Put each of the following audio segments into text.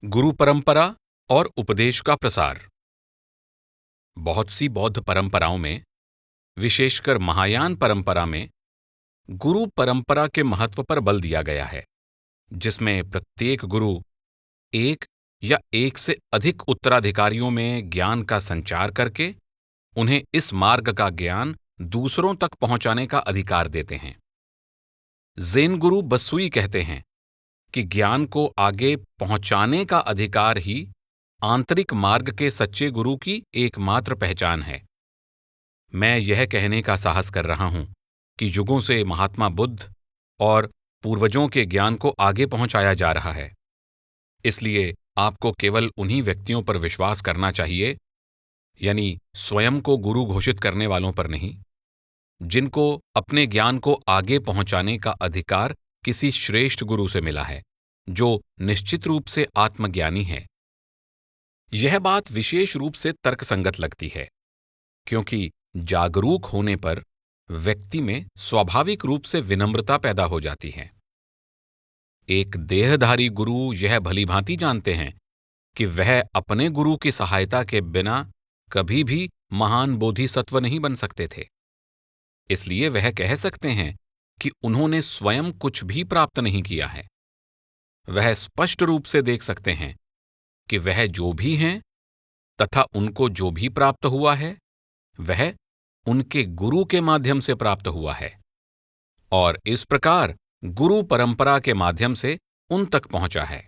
गुरु परंपरा और उपदेश का प्रसार। बहुत सी बौद्ध परंपराओं में, विशेषकर महायान परंपरा में, गुरु परंपरा के महत्व पर बल दिया गया है, जिसमें प्रत्येक गुरु एक या एक से अधिक उत्तराधिकारियों में ज्ञान का संचार करके उन्हें इस मार्ग का ज्ञान दूसरों तक पहुंचाने का अधिकार देते हैं। ज़ेन गुरु बसुई कहते हैं कि ज्ञान को आगे पहुंचाने का अधिकार ही आंतरिक मार्ग के सच्चे गुरु की एकमात्र पहचान है। मैं यह कहने का साहस कर रहा हूं कि युगों से महात्मा बुद्ध और पूर्वजों के ज्ञान को आगे पहुंचाया जा रहा है। इसलिए आपको केवल उन्हीं व्यक्तियों पर विश्वास करना चाहिए, यानी स्वयं को गुरु घोषित करने वालों पर नहीं, जिनको अपने ज्ञान को आगे पहुंचाने का अधिकार किसी श्रेष्ठ गुरु से मिला है, जो निश्चित रूप से आत्मज्ञानी है। यह बात विशेष रूप से तर्कसंगत लगती है, क्योंकि जागरूक होने पर व्यक्ति में स्वाभाविक रूप से विनम्रता पैदा हो जाती है। एक देहधारी गुरु यह भलीभांति जानते हैं कि वह अपने गुरु की सहायता के बिना कभी भी महान बोधिसत्व नहीं बन सकते थे। इसलिए वह कह सकते हैं कि उन्होंने स्वयं कुछ भी प्राप्त नहीं किया है। वह स्पष्ट रूप से देख सकते हैं कि वह जो भी हैं तथा उनको जो भी प्राप्त हुआ है, वह उनके गुरु के माध्यम से प्राप्त हुआ है, और इस प्रकार गुरु परंपरा के माध्यम से उन तक पहुंचा है।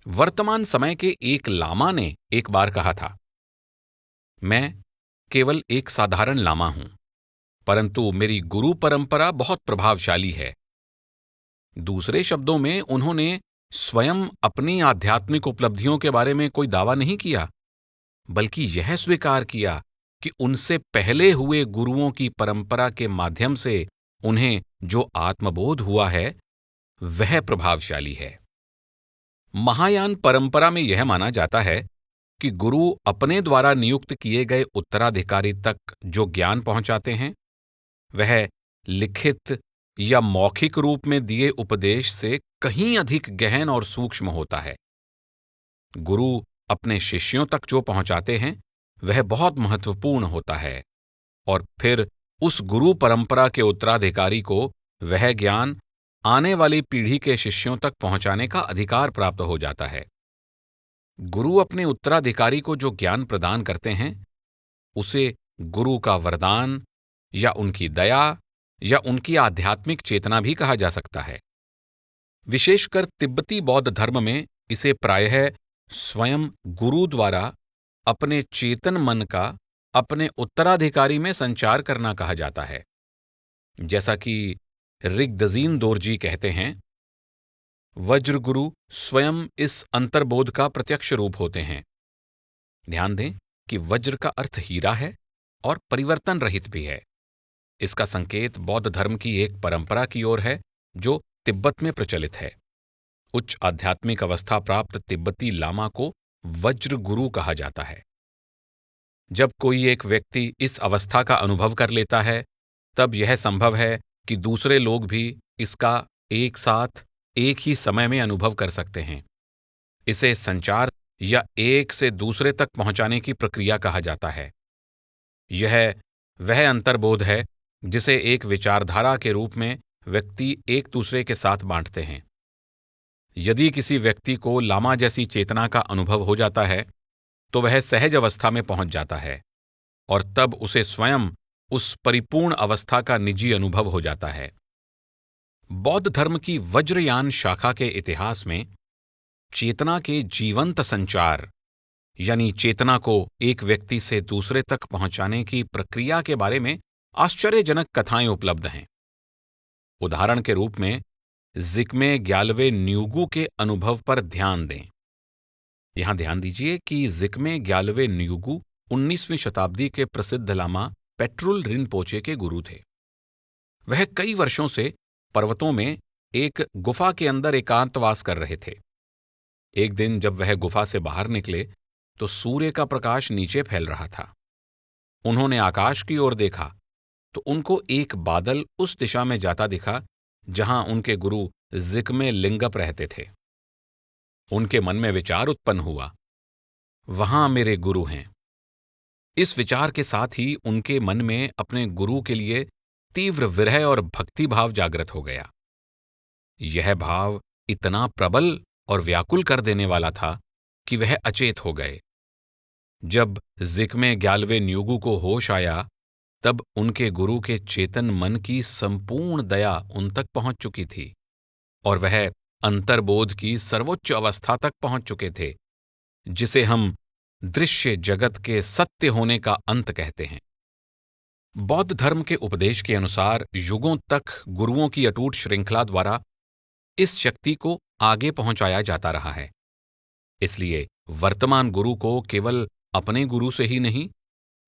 वर्तमान समय के एक लामा ने एक बार कहा था, मैं केवल एक साधारण लामा हूं, परंतु मेरी गुरु परंपरा बहुत प्रभावशाली है। दूसरे शब्दों में उन्होंने स्वयं अपनी आध्यात्मिक उपलब्धियों के बारे में कोई दावा नहीं किया, बल्कि यह स्वीकार किया कि उनसे पहले हुए गुरुओं की परंपरा के माध्यम से उन्हें जो आत्मबोध हुआ है, वह प्रभावशाली है। महायान परंपरा में यह माना जाता है कि गुरु अपने द्वारा नियुक्त किए गए उत्तराधिकारी तक जो ज्ञान पहुंचाते हैं, वह लिखित या मौखिक रूप में दिए उपदेश से कहीं अधिक गहन और सूक्ष्म होता है। गुरु अपने शिष्यों तक जो पहुंचाते हैं, वह बहुत महत्वपूर्ण होता है, और फिर उस गुरु परंपरा के उत्तराधिकारी को वह ज्ञान आने वाली पीढ़ी के शिष्यों तक पहुंचाने का अधिकार प्राप्त हो जाता है। गुरु अपने उत्तराधिकारी को जो ज्ञान प्रदान करते हैं, उसे गुरु का वरदान या उनकी दया या उनकी आध्यात्मिक चेतना भी कहा जा सकता है। विशेषकर तिब्बती बौद्ध धर्म में इसे प्रायः स्वयं गुरु द्वारा अपने चेतन मन का अपने उत्तराधिकारी में संचार करना कहा जाता है। जैसा कि रिगदजीन दोरजी कहते हैं, वज्र गुरु स्वयं इस अंतर्बोध का प्रत्यक्ष रूप होते हैं। ध्यान दें कि वज्र का अर्थ हीरा है और परिवर्तन रहित भी है। इसका संकेत बौद्ध धर्म की एक परंपरा की ओर है जो तिब्बत में प्रचलित है। उच्च आध्यात्मिक अवस्था प्राप्त तिब्बती लामा को वज्र गुरु कहा जाता है। जब कोई एक व्यक्ति इस अवस्था का अनुभव कर लेता है, तब यह संभव है कि दूसरे लोग भी इसका एक साथ एक ही समय में अनुभव कर सकते हैं। इसे संचार या एक से दूसरे तक पहुंचाने की प्रक्रिया कहा जाता है। यह वह अंतर्बोध है जिसे एक विचारधारा के रूप में व्यक्ति एक दूसरे के साथ बांटते हैं। यदि किसी व्यक्ति को लामा जैसी चेतना का अनुभव हो जाता है, तो वह सहज अवस्था में पहुंच जाता है, और तब उसे स्वयं उस परिपूर्ण अवस्था का निजी अनुभव हो जाता है। बौद्ध धर्म की वज्रयान शाखा के इतिहास में चेतना के जीवंत संचार, यानी चेतना को एक व्यक्ति से दूसरे तक पहुंचाने की प्रक्रिया के बारे में आश्चर्यजनक कथाएं उपलब्ध हैं। उदाहरण के रूप में जिग्मे ग्यालवे न्यूगु के अनुभव पर ध्यान दें। यहां ध्यान दीजिए कि जिग्मे ग्यालवे न्यूगु 19वीं शताब्दी के प्रसिद्ध लामा पेट्रुल रिनपोचे के गुरु थे। वह कई वर्षों से पर्वतों में एक गुफा के अंदर एकांतवास कर रहे थे। एक दिन जब वह गुफा से बाहर निकले, तो सूर्य का प्रकाश नीचे फैल रहा था। उन्होंने आकाश की ओर देखा, तो उनको एक बादल उस दिशा में जाता दिखा जहां उनके गुरु जिग्मे लिंगप रहते थे। उनके मन में विचार उत्पन्न हुआ, वहां मेरे गुरु हैं। इस विचार के साथ ही उनके मन में अपने गुरु के लिए तीव्र विरह और भक्ति भाव जागृत हो गया। यह भाव इतना प्रबल और व्याकुल कर देने वाला था कि वह अचेत हो गए। जब जिक्मे ग्यालवे न्यूगु को होश आया, तब उनके गुरु के चेतन मन की संपूर्ण दया उन तक पहुंच चुकी थी और वह अंतर्बोध की सर्वोच्च अवस्था तक पहुंच चुके थे, जिसे हम दृश्य जगत के सत्य होने का अंत कहते हैं। बौद्ध धर्म के उपदेश के अनुसार युगों तक गुरुओं की अटूट श्रृंखला द्वारा इस शक्ति को आगे पहुंचाया जाता रहा है। इसलिए वर्तमान गुरु को केवल अपने गुरु से ही नहीं,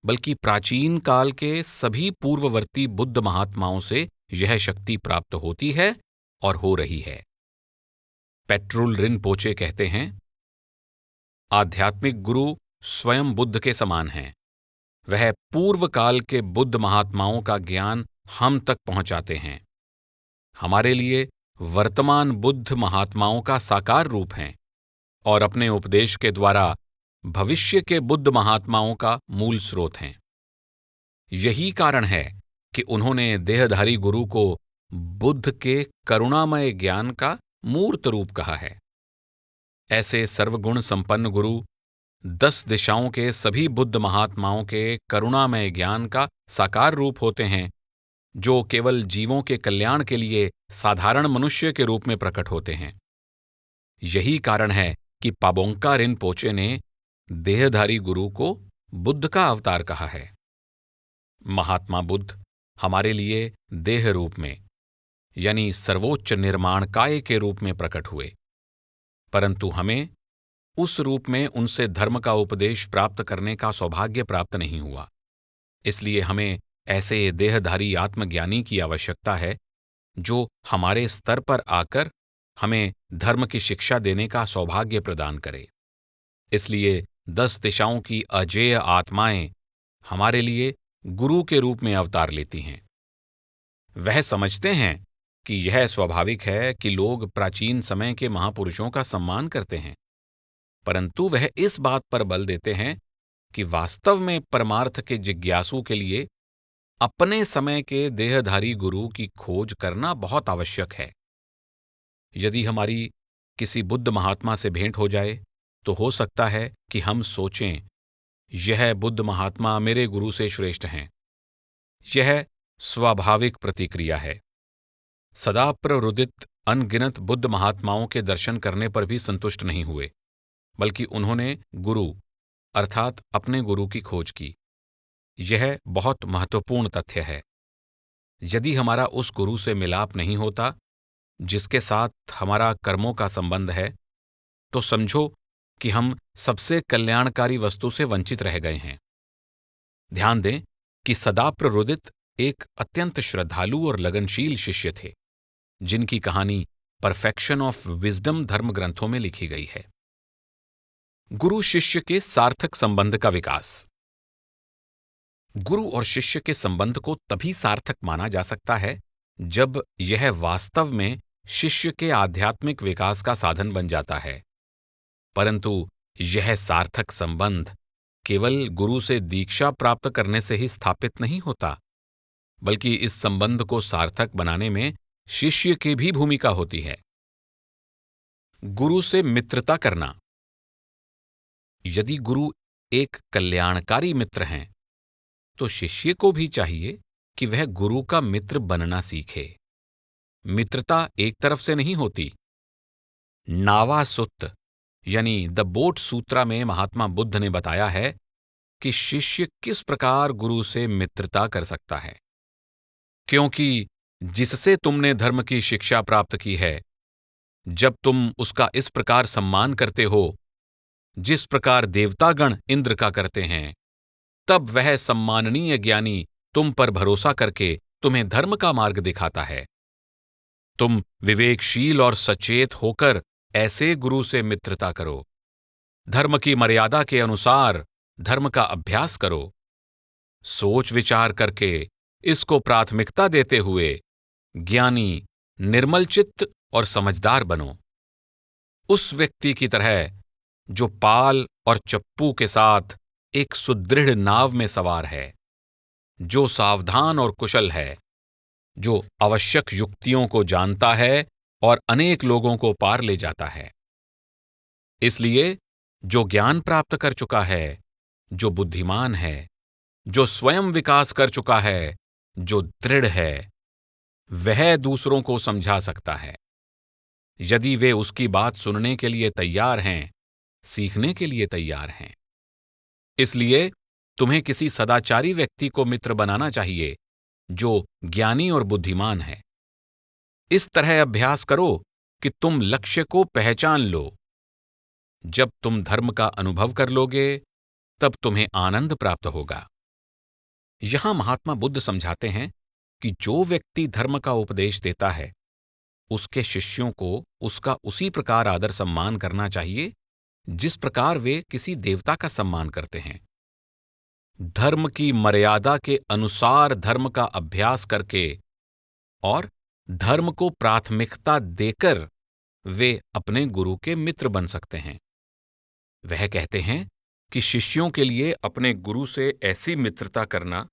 बल्कि प्राचीन काल के सभी पूर्ववर्ती बुद्ध महात्माओं से यह शक्ति प्राप्त होती है और हो रही है। पेट्रुल रिनपोचे कहते हैं, आध्यात्मिक गुरु स्वयं बुद्ध के समान हैं। वह पूर्व काल के बुद्ध महात्माओं का ज्ञान हम तक पहुंचाते हैं। हमारे लिए वर्तमान बुद्ध महात्माओं का साकार रूप हैं और अपने उपदेश के द्वारा भविष्य के बुद्ध महात्माओं का मूल स्रोत हैं। यही कारण है कि उन्होंने देहधारी गुरु को बुद्ध के करुणामय ज्ञान का मूर्त रूप कहा है। ऐसे सर्वगुण संपन्न गुरु 10 दिशाओं के सभी बुद्ध महात्माओं के करुणामय ज्ञान का साकार रूप होते हैं, जो केवल जीवों के कल्याण के लिए साधारण मनुष्य के रूप में प्रकट होते हैं। यही कारण है कि पाबोंका रिनपोचे ने देहधारी गुरु को बुद्ध का अवतार कहा है। महात्मा बुद्ध हमारे लिए देह रूप में, यानी सर्वोच्च निर्माणकाय के रूप में प्रकट हुए, परंतु हमें उस रूप में उनसे धर्म का उपदेश प्राप्त करने का सौभाग्य प्राप्त नहीं हुआ। इसलिए हमें ऐसे देहधारी आत्मज्ञानी की आवश्यकता है जो हमारे स्तर पर आकर हमें धर्म की शिक्षा देने का सौभाग्य प्रदान करे। इसलिए 10 दिशाओं की अजेय आत्माएं हमारे लिए गुरु के रूप में अवतार लेती हैं। वह समझते हैं कि यह स्वाभाविक है कि लोग प्राचीन समय के महापुरुषों का सम्मान करते हैं, परंतु वह इस बात पर बल देते हैं कि वास्तव में परमार्थ के जिज्ञासु के लिए अपने समय के देहधारी गुरु की खोज करना बहुत आवश्यक है। यदि हमारी किसी बुद्ध महात्मा से भेंट हो जाए तो हो सकता है कि हम सोचें, यह बुद्ध महात्मा मेरे गुरु से श्रेष्ठ हैं। यह स्वाभाविक प्रतिक्रिया है। सदा प्ररुदित अनगिनत बुद्ध महात्माओं के दर्शन करने पर भी संतुष्ट नहीं हुए, बल्कि उन्होंने गुरु अर्थात अपने गुरु की खोज की। यह बहुत महत्वपूर्ण तथ्य है। यदि हमारा उस गुरु से मिलाप नहीं होता जिसके साथ हमारा कर्मों का संबंध है, तो समझो कि हम सबसे कल्याणकारी वस्तु से वंचित रह गए हैं। ध्यान दें कि सदा प्ररुदित एक अत्यंत श्रद्धालु और लगनशील शिष्य थे, जिनकी कहानी परफेक्शन ऑफ विजडम धर्म ग्रंथों में लिखी गई है। गुरु शिष्य के सार्थक संबंध का विकास। गुरु और शिष्य के संबंध को तभी सार्थक माना जा सकता है जब यह वास्तव में शिष्य के आध्यात्मिक विकास का साधन बन जाता है। परंतु यह सार्थक संबंध केवल गुरु से दीक्षा प्राप्त करने से ही स्थापित नहीं होता, बल्कि इस संबंध को सार्थक बनाने में शिष्य की भी भूमिका होती है। गुरु से मित्रता करना। यदि गुरु एक कल्याणकारी मित्र हैं, तो शिष्य को भी चाहिए कि वह गुरु का मित्र बनना सीखे। मित्रता एक तरफ से नहीं होती। नावा सुत्त यानी द बोट सूत्रा में महात्मा बुद्ध ने बताया है कि शिष्य किस प्रकार गुरु से मित्रता कर सकता है। क्योंकि जिससे तुमने धर्म की शिक्षा प्राप्त की है, जब तुम उसका इस प्रकार सम्मान करते हो जिस प्रकार देवतागण इंद्र का करते हैं, तब वह सम्माननीय ज्ञानी तुम पर भरोसा करके तुम्हें धर्म का मार्ग दिखाता है। तुम विवेकशील और सचेत होकर ऐसे गुरु से मित्रता करो। धर्म की मर्यादा के अनुसार धर्म का अभ्यास करो। सोच विचार करके इसको प्राथमिकता देते हुए ज्ञानी, निर्मल चित्त और समझदार बनो। उस व्यक्ति की तरह जो पाल और चप्पू के साथ एक सुदृढ़ नाव में सवार है, जो सावधान और कुशल है, जो आवश्यक युक्तियों को जानता है और अनेक लोगों को पार ले जाता है। इसलिए जो ज्ञान प्राप्त कर चुका है, जो बुद्धिमान है, जो स्वयं विकास कर चुका है, जो दृढ़ है, वह दूसरों को समझा सकता है, यदि वे उसकी बात सुनने के लिए तैयार हैं, सीखने के लिए तैयार हैं। इसलिए तुम्हें किसी सदाचारी व्यक्ति को मित्र बनाना चाहिए जो ज्ञानी और बुद्धिमान है। इस तरह अभ्यास करो कि तुम लक्ष्य को पहचान लो। जब तुम धर्म का अनुभव कर लोगे, तब तुम्हें आनंद प्राप्त होगा। यहां महात्मा बुद्ध समझाते हैं कि जो व्यक्ति धर्म का उपदेश देता है, उसके शिष्यों को उसका उसी प्रकार आदर सम्मान करना चाहिए जिस प्रकार वे किसी देवता का सम्मान करते हैं। धर्म की मर्यादा के अनुसार धर्म का अभ्यास करके और धर्म को प्राथमिकता देकर वे अपने गुरु के मित्र बन सकते हैं। वह कहते हैं कि शिष्यों के लिए अपने गुरु से ऐसी मित्रता करना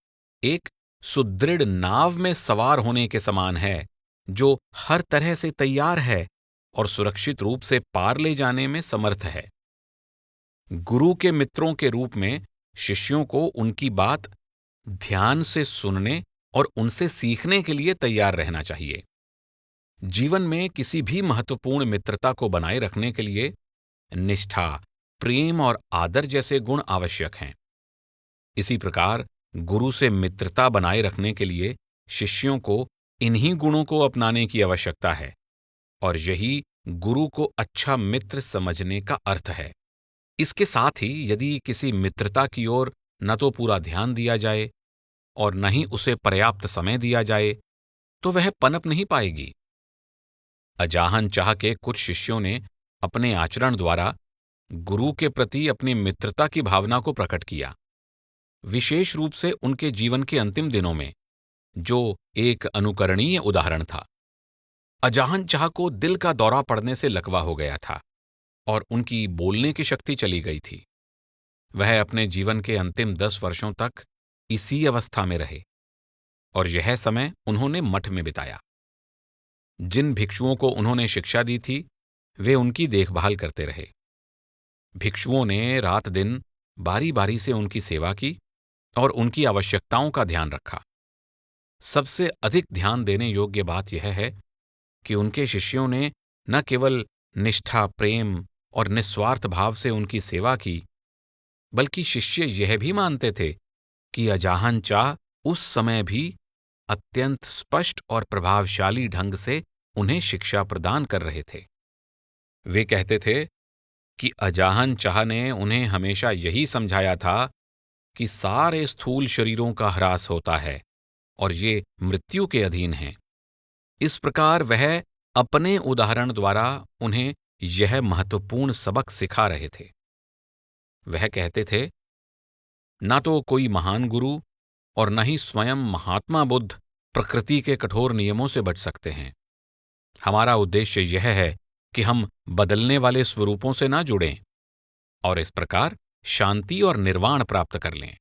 एक सुदृढ़ नाव में सवार होने के समान है, जो हर तरह से तैयार है और सुरक्षित रूप से पार ले जाने में समर्थ है। गुरु के मित्रों के रूप में शिष्यों को उनकी बात ध्यान से सुनने और उनसे सीखने के लिए तैयार रहना चाहिए। जीवन में किसी भी महत्वपूर्ण मित्रता को बनाए रखने के लिए निष्ठा, प्रेम और आदर जैसे गुण आवश्यक हैं। इसी प्रकार गुरु से मित्रता बनाए रखने के लिए शिष्यों को इन्हीं गुणों को अपनाने की आवश्यकता है, और यही गुरु को अच्छा मित्र समझने का अर्थ है। इसके साथ ही यदि किसी मित्रता की ओर न तो पूरा ध्यान दिया जाए और न ही उसे पर्याप्त समय दिया जाए, तो वह पनप नहीं पाएगी। अजाहन चाह के कुछ शिष्यों ने अपने आचरण द्वारा गुरु के प्रति अपनी मित्रता की भावना को प्रकट किया, विशेष रूप से उनके जीवन के अंतिम दिनों में, जो एक अनुकरणीय उदाहरण था। अजाहन चाह को दिल का दौरा पड़ने से लकवा हो गया था और उनकी बोलने की शक्ति चली गई थी। वह अपने जीवन के अंतिम 10 वर्षों तक इसी अवस्था में रहे और यह समय उन्होंने मठ में बिताया। जिन भिक्षुओं को उन्होंने शिक्षा दी थी, वे उनकी देखभाल करते रहे। भिक्षुओं ने रात दिन बारी बारी से उनकी सेवा की और उनकी आवश्यकताओं का ध्यान रखा। सबसे अधिक ध्यान देने योग्य बात यह है कि उनके शिष्यों ने न केवल निष्ठा, प्रेम और निस्वार्थ भाव से उनकी सेवा की, बल्कि शिष्य यह भी मानते थे कि अजाहन चाह उस समय भी अत्यंत स्पष्ट और प्रभावशाली ढंग से उन्हें शिक्षा प्रदान कर रहे थे। वे कहते थे कि अजाहन चाह ने उन्हें हमेशा यही समझाया था कि सारे स्थूल शरीरों का ह्रास होता है और ये मृत्यु के अधीन हैं। इस प्रकार वह अपने उदाहरण द्वारा उन्हें यह महत्वपूर्ण सबक सिखा रहे थे। वह कहते थे, न तो कोई महान गुरु और न ही स्वयं महात्मा बुद्ध प्रकृति के कठोर नियमों से बच सकते हैं। हमारा उद्देश्य यह है कि हम बदलने वाले स्वरूपों से ना जुड़ें और इस प्रकार शांति और निर्वाण प्राप्त कर लें।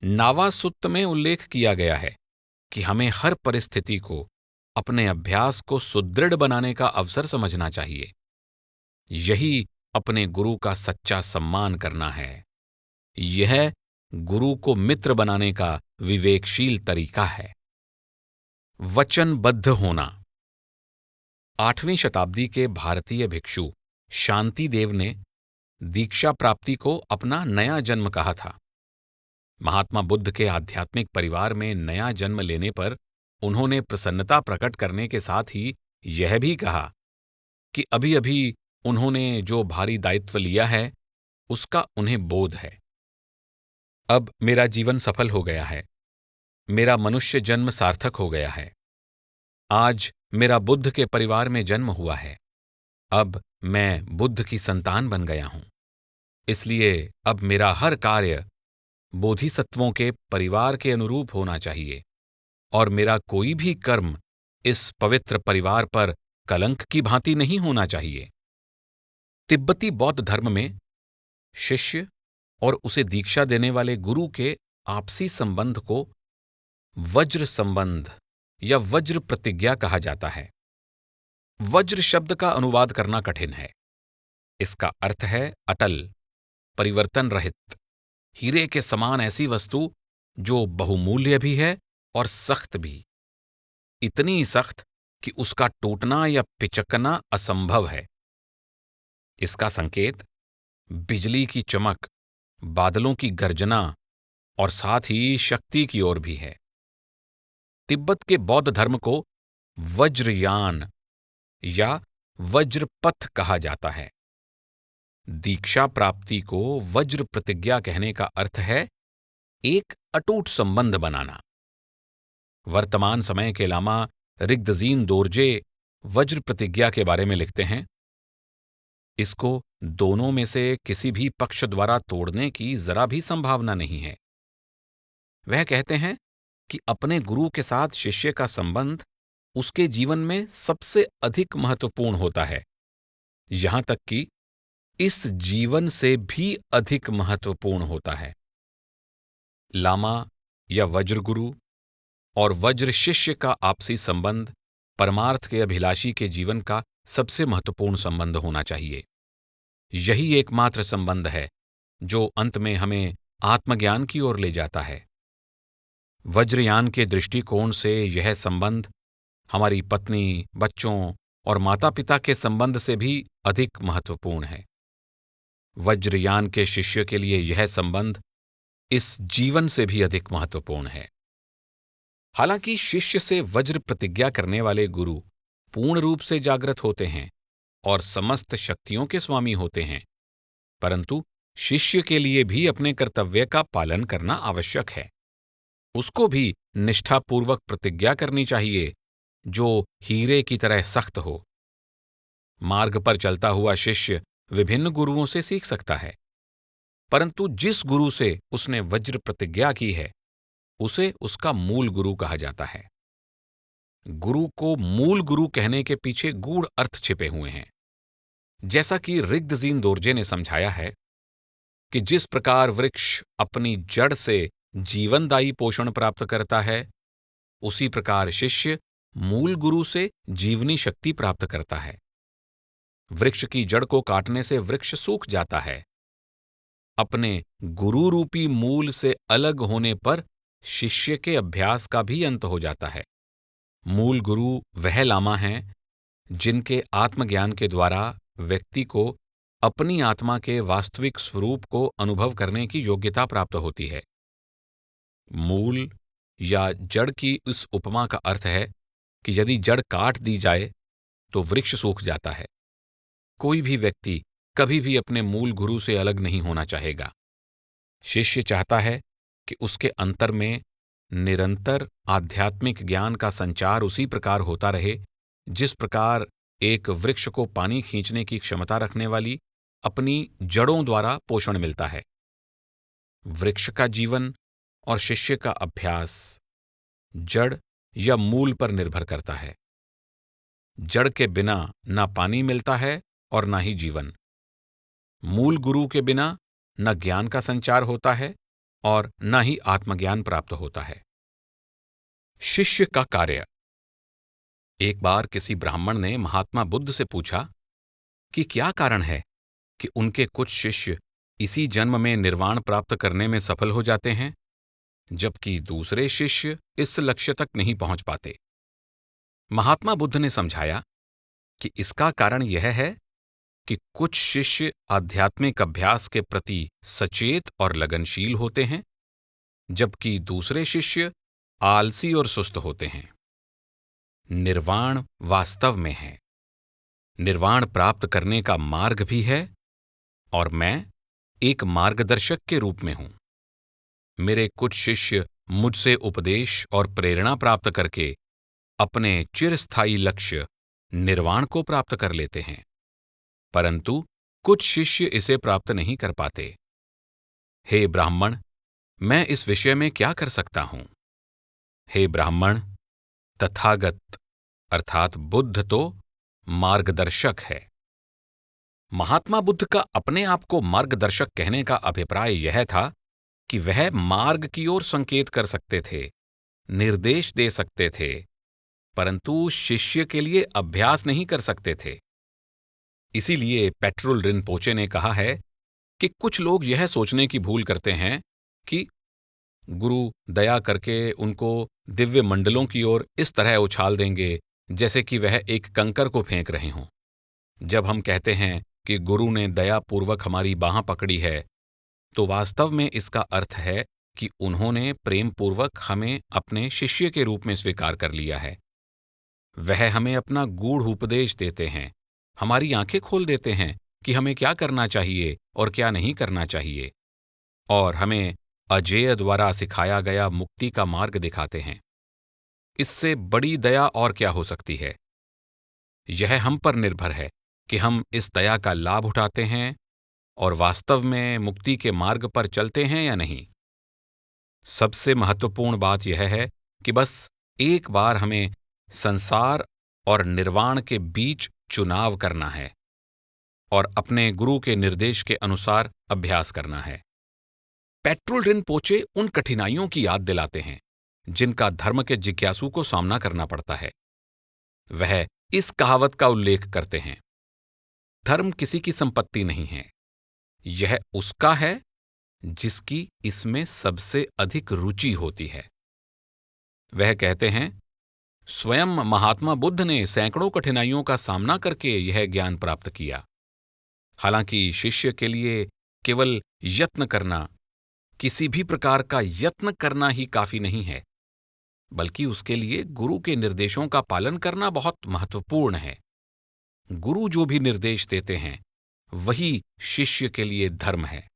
नावा सुत्त में उल्लेख किया गया है कि हमें हर परिस्थिति को अपने अभ्यास को सुदृढ़ बनाने का अवसर समझना चाहिए। यही अपने गुरु का सच्चा सम्मान करना है। यह गुरु को मित्र बनाने का विवेकशील तरीका है। वचनबद्ध होना। 8वीं शताब्दी के भारतीय भिक्षु शांतिदेव ने दीक्षा प्राप्ति को अपना नया जन्म कहा था। महात्मा बुद्ध के आध्यात्मिक परिवार में नया जन्म लेने पर उन्होंने प्रसन्नता प्रकट करने के साथ ही यह भी कहा कि अभी अभी उन्होंने जो भारी दायित्व लिया है, उसका उन्हें बोध है। अब मेरा जीवन सफल हो गया है, मेरा मनुष्य जन्म सार्थक हो गया है। आज मेरा बुद्ध के परिवार में जन्म हुआ है। अब मैं बुद्ध की संतान बन गया हूं। इसलिए अब मेरा हर कार्य बोधिसत्वों के परिवार के अनुरूप होना चाहिए और मेरा कोई भी कर्म इस पवित्र परिवार पर कलंक की भांति नहीं होना चाहिए। तिब्बती बौद्ध धर्म में शिष्य और उसे दीक्षा देने वाले गुरु के आपसी संबंध को वज्र संबंध या वज्र प्रतिज्ञा कहा जाता है। वज्र शब्द का अनुवाद करना कठिन है। इसका अर्थ है अटल, परिवर्तन रहित, हीरे के समान ऐसी वस्तु जो बहुमूल्य भी है और सख्त भी, इतनी सख्त कि उसका टूटना या पिचकना असंभव है। इसका संकेत बिजली की चमक, बादलों की गर्जना और साथ ही शक्ति की ओर भी है। तिब्बत के बौद्ध धर्म को वज्रयान या वज्रपथ कहा जाता है। दीक्षा प्राप्ति को वज्र प्रतिज्ञा कहने का अर्थ है एक अटूट संबंध बनाना। वर्तमान समय के लामा रिग्दजीन दोरजे वज्र प्रतिज्ञा के बारे में लिखते हैं, इसको दोनों में से किसी भी पक्ष द्वारा तोड़ने की जरा भी संभावना नहीं है। वह कहते हैं कि अपने गुरु के साथ शिष्य का संबंध उसके जीवन में सबसे अधिक महत्वपूर्ण होता है, यहां तक कि इस जीवन से भी अधिक महत्वपूर्ण होता है। लामा या वज्र गुरु और वज्र शिष्य का आपसी संबंध परमार्थ के अभिलाषी के जीवन का सबसे महत्वपूर्ण संबंध होना चाहिए। यही एकमात्र संबंध है जो अंत में हमें आत्मज्ञान की ओर ले जाता है। वज्रयान के दृष्टिकोण से यह संबंध हमारी पत्नी, बच्चों और माता पिता के संबंध से भी अधिक महत्वपूर्ण है। वज्रयान के शिष्य के लिए यह संबंध इस जीवन से भी अधिक महत्वपूर्ण है। हालांकि शिष्य से वज्र प्रतिज्ञा करने वाले गुरु पूर्ण रूप से जागृत होते हैं और समस्त शक्तियों के स्वामी होते हैं, परंतु शिष्य के लिए भी अपने कर्तव्य का पालन करना आवश्यक है। उसको भी निष्ठापूर्वक प्रतिज्ञा करनी चाहिए जो हीरे की तरह सख्त हो। मार्ग पर चलता हुआ शिष्य विभिन्न गुरुओं से सीख सकता है, परंतु जिस गुरु से उसने वज्र प्रतिज्ञा की है उसे उसका मूल गुरु कहा जाता है। गुरु को मूल गुरु कहने के पीछे गूढ़ अर्थ छिपे हुए हैं। जैसा कि रिग्दजीन दोरजे ने समझाया है कि जिस प्रकार वृक्ष अपनी जड़ से जीवनदायी पोषण प्राप्त करता है, उसी प्रकार शिष्य मूल गुरु से जीवनी शक्ति प्राप्त करता है। वृक्ष की जड़ को काटने से वृक्ष सूख जाता है। अपने गुरु रूपी मूल से अलग होने पर शिष्य के अभ्यास का भी अंत हो जाता है। मूल गुरु वह लामा हैं जिनके आत्मज्ञान के द्वारा व्यक्ति को अपनी आत्मा के वास्तविक स्वरूप को अनुभव करने की योग्यता प्राप्त होती है। मूल या जड़ की इस उपमा का अर्थ है कि यदि जड़ काट दी जाए तो वृक्ष सूख जाता है। कोई भी व्यक्ति कभी भी अपने मूल गुरु से अलग नहीं होना चाहेगा। शिष्य चाहता है कि उसके अंतर में निरंतर आध्यात्मिक ज्ञान का संचार उसी प्रकार होता रहे जिस प्रकार एक वृक्ष को पानी खींचने की क्षमता रखने वाली अपनी जड़ों द्वारा पोषण मिलता है। वृक्ष का जीवन और शिष्य का अभ्यास जड़ या मूल पर निर्भर करता है। जड़ के बिना न पानी मिलता है और न ही जीवन। मूल गुरु के बिना न ज्ञान का संचार होता है और न ही आत्मज्ञान प्राप्त होता है। शिष्य का कार्य। एक बार किसी ब्राह्मण ने महात्मा बुद्ध से पूछा कि क्या कारण है कि उनके कुछ शिष्य इसी जन्म में निर्वाण प्राप्त करने में सफल हो जाते हैं, जबकि दूसरे शिष्य इस लक्ष्य तक नहीं पहुंच पाते। महात्मा बुद्ध ने समझाया कि इसका कारण यह है कि कुछ शिष्य आध्यात्मिक अभ्यास के प्रति सचेत और लगनशील होते हैं, जबकि दूसरे शिष्य आलसी और सुस्त होते हैं। निर्वाण वास्तव में है, निर्वाण प्राप्त करने का मार्ग भी है और मैं एक मार्गदर्शक के रूप में हूं। मेरे कुछ शिष्य मुझसे उपदेश और प्रेरणा प्राप्त करके अपने चिरस्थायी लक्ष्य निर्वाण को प्राप्त कर लेते हैं, परंतु कुछ शिष्य इसे प्राप्त नहीं कर पाते। हे ब्राह्मण, मैं इस विषय में क्या कर सकता हूं? हे ब्राह्मण, तथागत अर्थात बुद्ध तो मार्गदर्शक है। महात्मा बुद्ध का अपने आप को मार्गदर्शक कहने का अभिप्राय यह था कि वह मार्ग की ओर संकेत कर सकते थे, निर्देश दे सकते थे, परंतु शिष्य के लिए अभ्यास नहीं कर सकते थे। इसीलिए पेट्रुल रिनपोचे ने कहा है कि कुछ लोग यह सोचने की भूल करते हैं कि गुरु दया करके उनको दिव्य मंडलों की ओर इस तरह उछाल देंगे जैसे कि वह एक कंकर को फेंक रहे हों। जब हम कहते हैं कि गुरु ने दयापूर्वक हमारी बांह पकड़ी है, तो वास्तव में इसका अर्थ है कि उन्होंने प्रेमपूर्वक हमें अपने शिष्य के रूप में स्वीकार कर लिया है। वह हमें अपना गूढ़ उपदेश देते हैं, हमारी आंखें खोल देते हैं कि हमें क्या करना चाहिए और क्या नहीं करना चाहिए, और हमें अजेय द्वारा सिखाया गया मुक्ति का मार्ग दिखाते हैं। इससे बड़ी दया और क्या हो सकती है? यह हम पर निर्भर है कि हम इस दया का लाभ उठाते हैं और वास्तव में मुक्ति के मार्ग पर चलते हैं या नहीं। सबसे महत्वपूर्ण बात यह है कि बस एक बार हमें संसार और निर्वाण के बीच चुनाव करना है और अपने गुरु के निर्देश के अनुसार अभ्यास करना है। पेट्रुल रिनपोचे उन कठिनाइयों की याद दिलाते हैं जिनका धर्म के जिज्ञासु को सामना करना पड़ता है। वह इस कहावत का उल्लेख करते हैं, धर्म किसी की संपत्ति नहीं है, यह उसका है जिसकी इसमें सबसे अधिक रुचि होती है। वह कहते हैं, स्वयं महात्मा बुद्ध ने सैकड़ों कठिनाइयों का सामना करके यह ज्ञान प्राप्त किया। हालांकि शिष्य के लिए केवल यत्न करना, किसी भी प्रकार का यत्न करना ही काफी नहीं है, बल्कि उसके लिए गुरु के निर्देशों का पालन करना बहुत महत्वपूर्ण है। गुरु जो भी निर्देश देते हैं वही शिष्य के लिए धर्म है।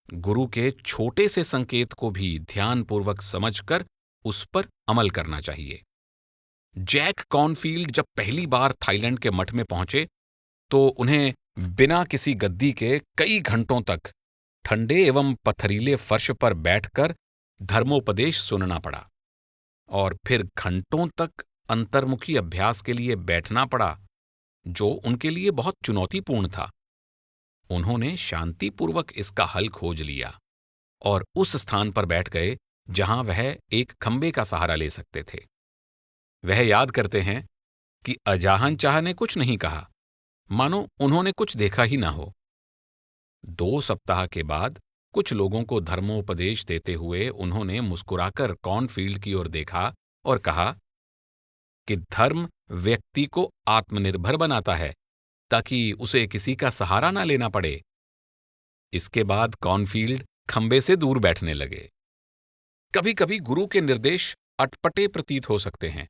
गुरु के छोटे से संकेत को भी ध्यानपूर्वक समझकर उस पर अमल करना चाहिए। जैक कॉर्नफील्ड जब पहली बार थाईलैंड के मठ में पहुंचे तो उन्हें बिना किसी गद्दी के कई घंटों तक ठंडे एवं पथरीले फर्श पर बैठकर धर्मोपदेश सुनना पड़ा और फिर घंटों तक अंतर्मुखी अभ्यास के लिए बैठना पड़ा, जो उनके लिए बहुत चुनौतीपूर्ण था। उन्होंने शांतिपूर्वक इसका हल खोज लिया और उस स्थान पर बैठ गए जहां वह एक खंबे का सहारा ले सकते थे। वह याद करते हैं कि अजाहनचाह ने कुछ नहीं कहा, मानो उन्होंने कुछ देखा ही ना हो। 2 सप्ताह के बाद कुछ लोगों को धर्मोपदेश देते हुए उन्होंने मुस्कुराकर कॉर्नफील्ड की ओर देखा और कहा कि धर्म व्यक्ति को आत्मनिर्भर बनाता है ताकि उसे किसी का सहारा ना लेना पड़े। इसके बाद कॉर्नफील्ड खंबे से दूर बैठने लगे। कभी कभी गुरु के निर्देश अटपटे प्रतीत हो सकते हैं,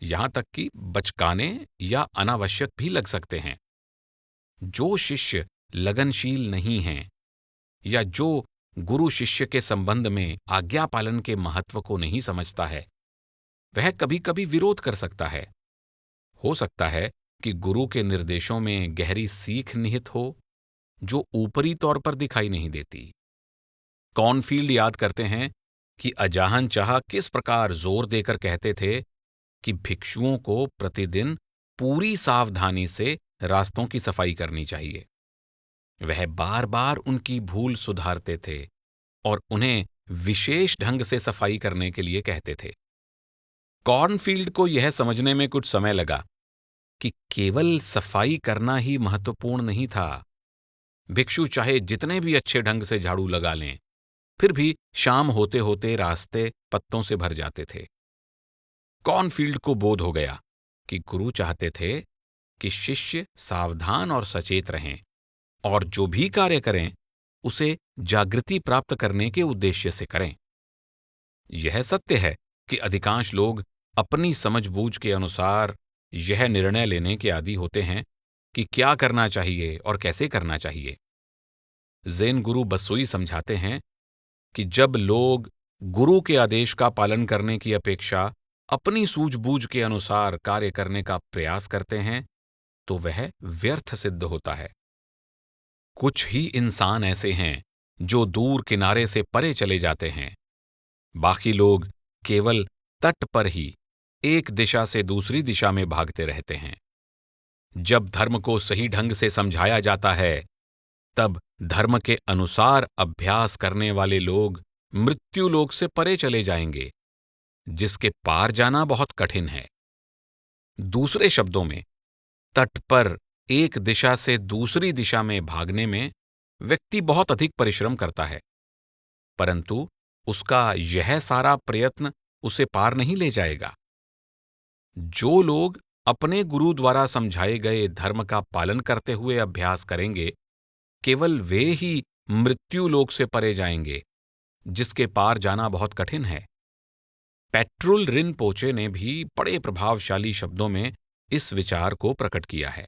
यहां तक कि बचकाने या अनावश्यक भी लग सकते हैं। जो शिष्य लगनशील नहीं हैं या जो गुरु शिष्य के संबंध में आज्ञा पालन के महत्व को नहीं समझता है, वह कभी कभी विरोध कर सकता है। हो सकता है कि गुरु के निर्देशों में गहरी सीख निहित हो जो ऊपरी तौर पर दिखाई नहीं देती। कॉर्नफील्ड याद करते हैं कि अजाहनचाह किस प्रकार जोर देकर कहते थे कि भिक्षुओं को प्रतिदिन पूरी सावधानी से रास्तों की सफाई करनी चाहिए। वह बार बार उनकी भूल सुधारते थे और उन्हें विशेष ढंग से सफाई करने के लिए कहते थे। कॉर्नफील्ड को यह समझने में कुछ समय लगा कि केवल सफाई करना ही महत्वपूर्ण नहीं था। भिक्षु चाहे जितने भी अच्छे ढंग से झाड़ू लगा लें, फिर भी शाम होते होते रास्ते पत्तों से भर जाते थे। कॉर्नफील्ड को बोध हो गया कि गुरु चाहते थे कि शिष्य सावधान और सचेत रहें और जो भी कार्य करें उसे जागृति प्राप्त करने के उद्देश्य से करें। यह सत्य है कि अधिकांश लोग अपनी समझबूझ के अनुसार यह निर्णय लेने के आदी होते हैं कि क्या करना चाहिए और कैसे करना चाहिए। ज़ेन गुरु बसोई समझाते हैं कि जब लोग गुरु के आदेश का पालन करने की अपेक्षा अपनी सूझबूझ के अनुसार कार्य करने का प्रयास करते हैं तो वह व्यर्थ सिद्ध होता है। कुछ ही इंसान ऐसे हैं जो दूर किनारे से परे चले जाते हैं, बाकी लोग केवल तट पर ही एक दिशा से दूसरी दिशा में भागते रहते हैं। जब धर्म को सही ढंग से समझाया जाता है, तब धर्म के अनुसार अभ्यास करने वाले लोग मृत्यु लोक से परे चले जाएंगे, जिसके पार जाना बहुत कठिन है। दूसरे शब्दों में, तट पर एक दिशा से दूसरी दिशा में भागने में व्यक्ति बहुत अधिक परिश्रम करता है, परंतु उसका यह सारा प्रयत्न उसे पार नहीं ले जाएगा। जो लोग अपने गुरु द्वारा समझाए गए धर्म का पालन करते हुए अभ्यास करेंगे, केवल वे ही मृत्यु लोक से परे जाएंगे, जिसके पार जाना बहुत कठिन है। पेट्रुल रिनपोचे ने भी बड़े प्रभावशाली शब्दों में इस विचार को प्रकट किया है।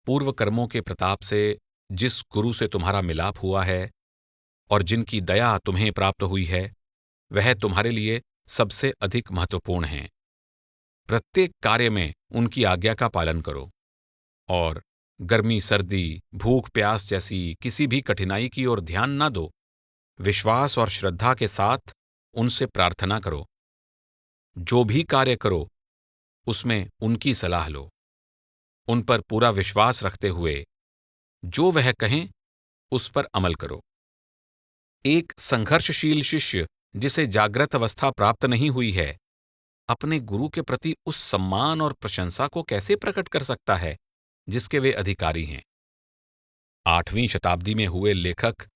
पूर्व कर्मों के प्रताप से जिस गुरु से तुम्हारा मिलाप हुआ है और जिनकी दया तुम्हें प्राप्त हुई है, वह तुम्हारे लिए सबसे अधिक महत्वपूर्ण हैं। प्रत्येक कार्य में उनकी आज्ञा का पालन करो और गर्मी, सर्दी, भूख, प्यास जैसी किसी भी कठिनाई की ओर ध्यान न दो। विश्वास और श्रद्धा के साथ उनसे प्रार्थना करो। जो भी कार्य करो, उसमें उनकी सलाह लो। उन पर पूरा विश्वास रखते हुए जो वह कहें, उस पर अमल करो। एक संघर्षशील शिष्य जिसे जागृत अवस्था प्राप्त नहीं हुई है, अपने गुरु के प्रति उस सम्मान और प्रशंसा को कैसे प्रकट कर सकता है जिसके वे अधिकारी हैं? 8वीं शताब्दी में हुए लेखक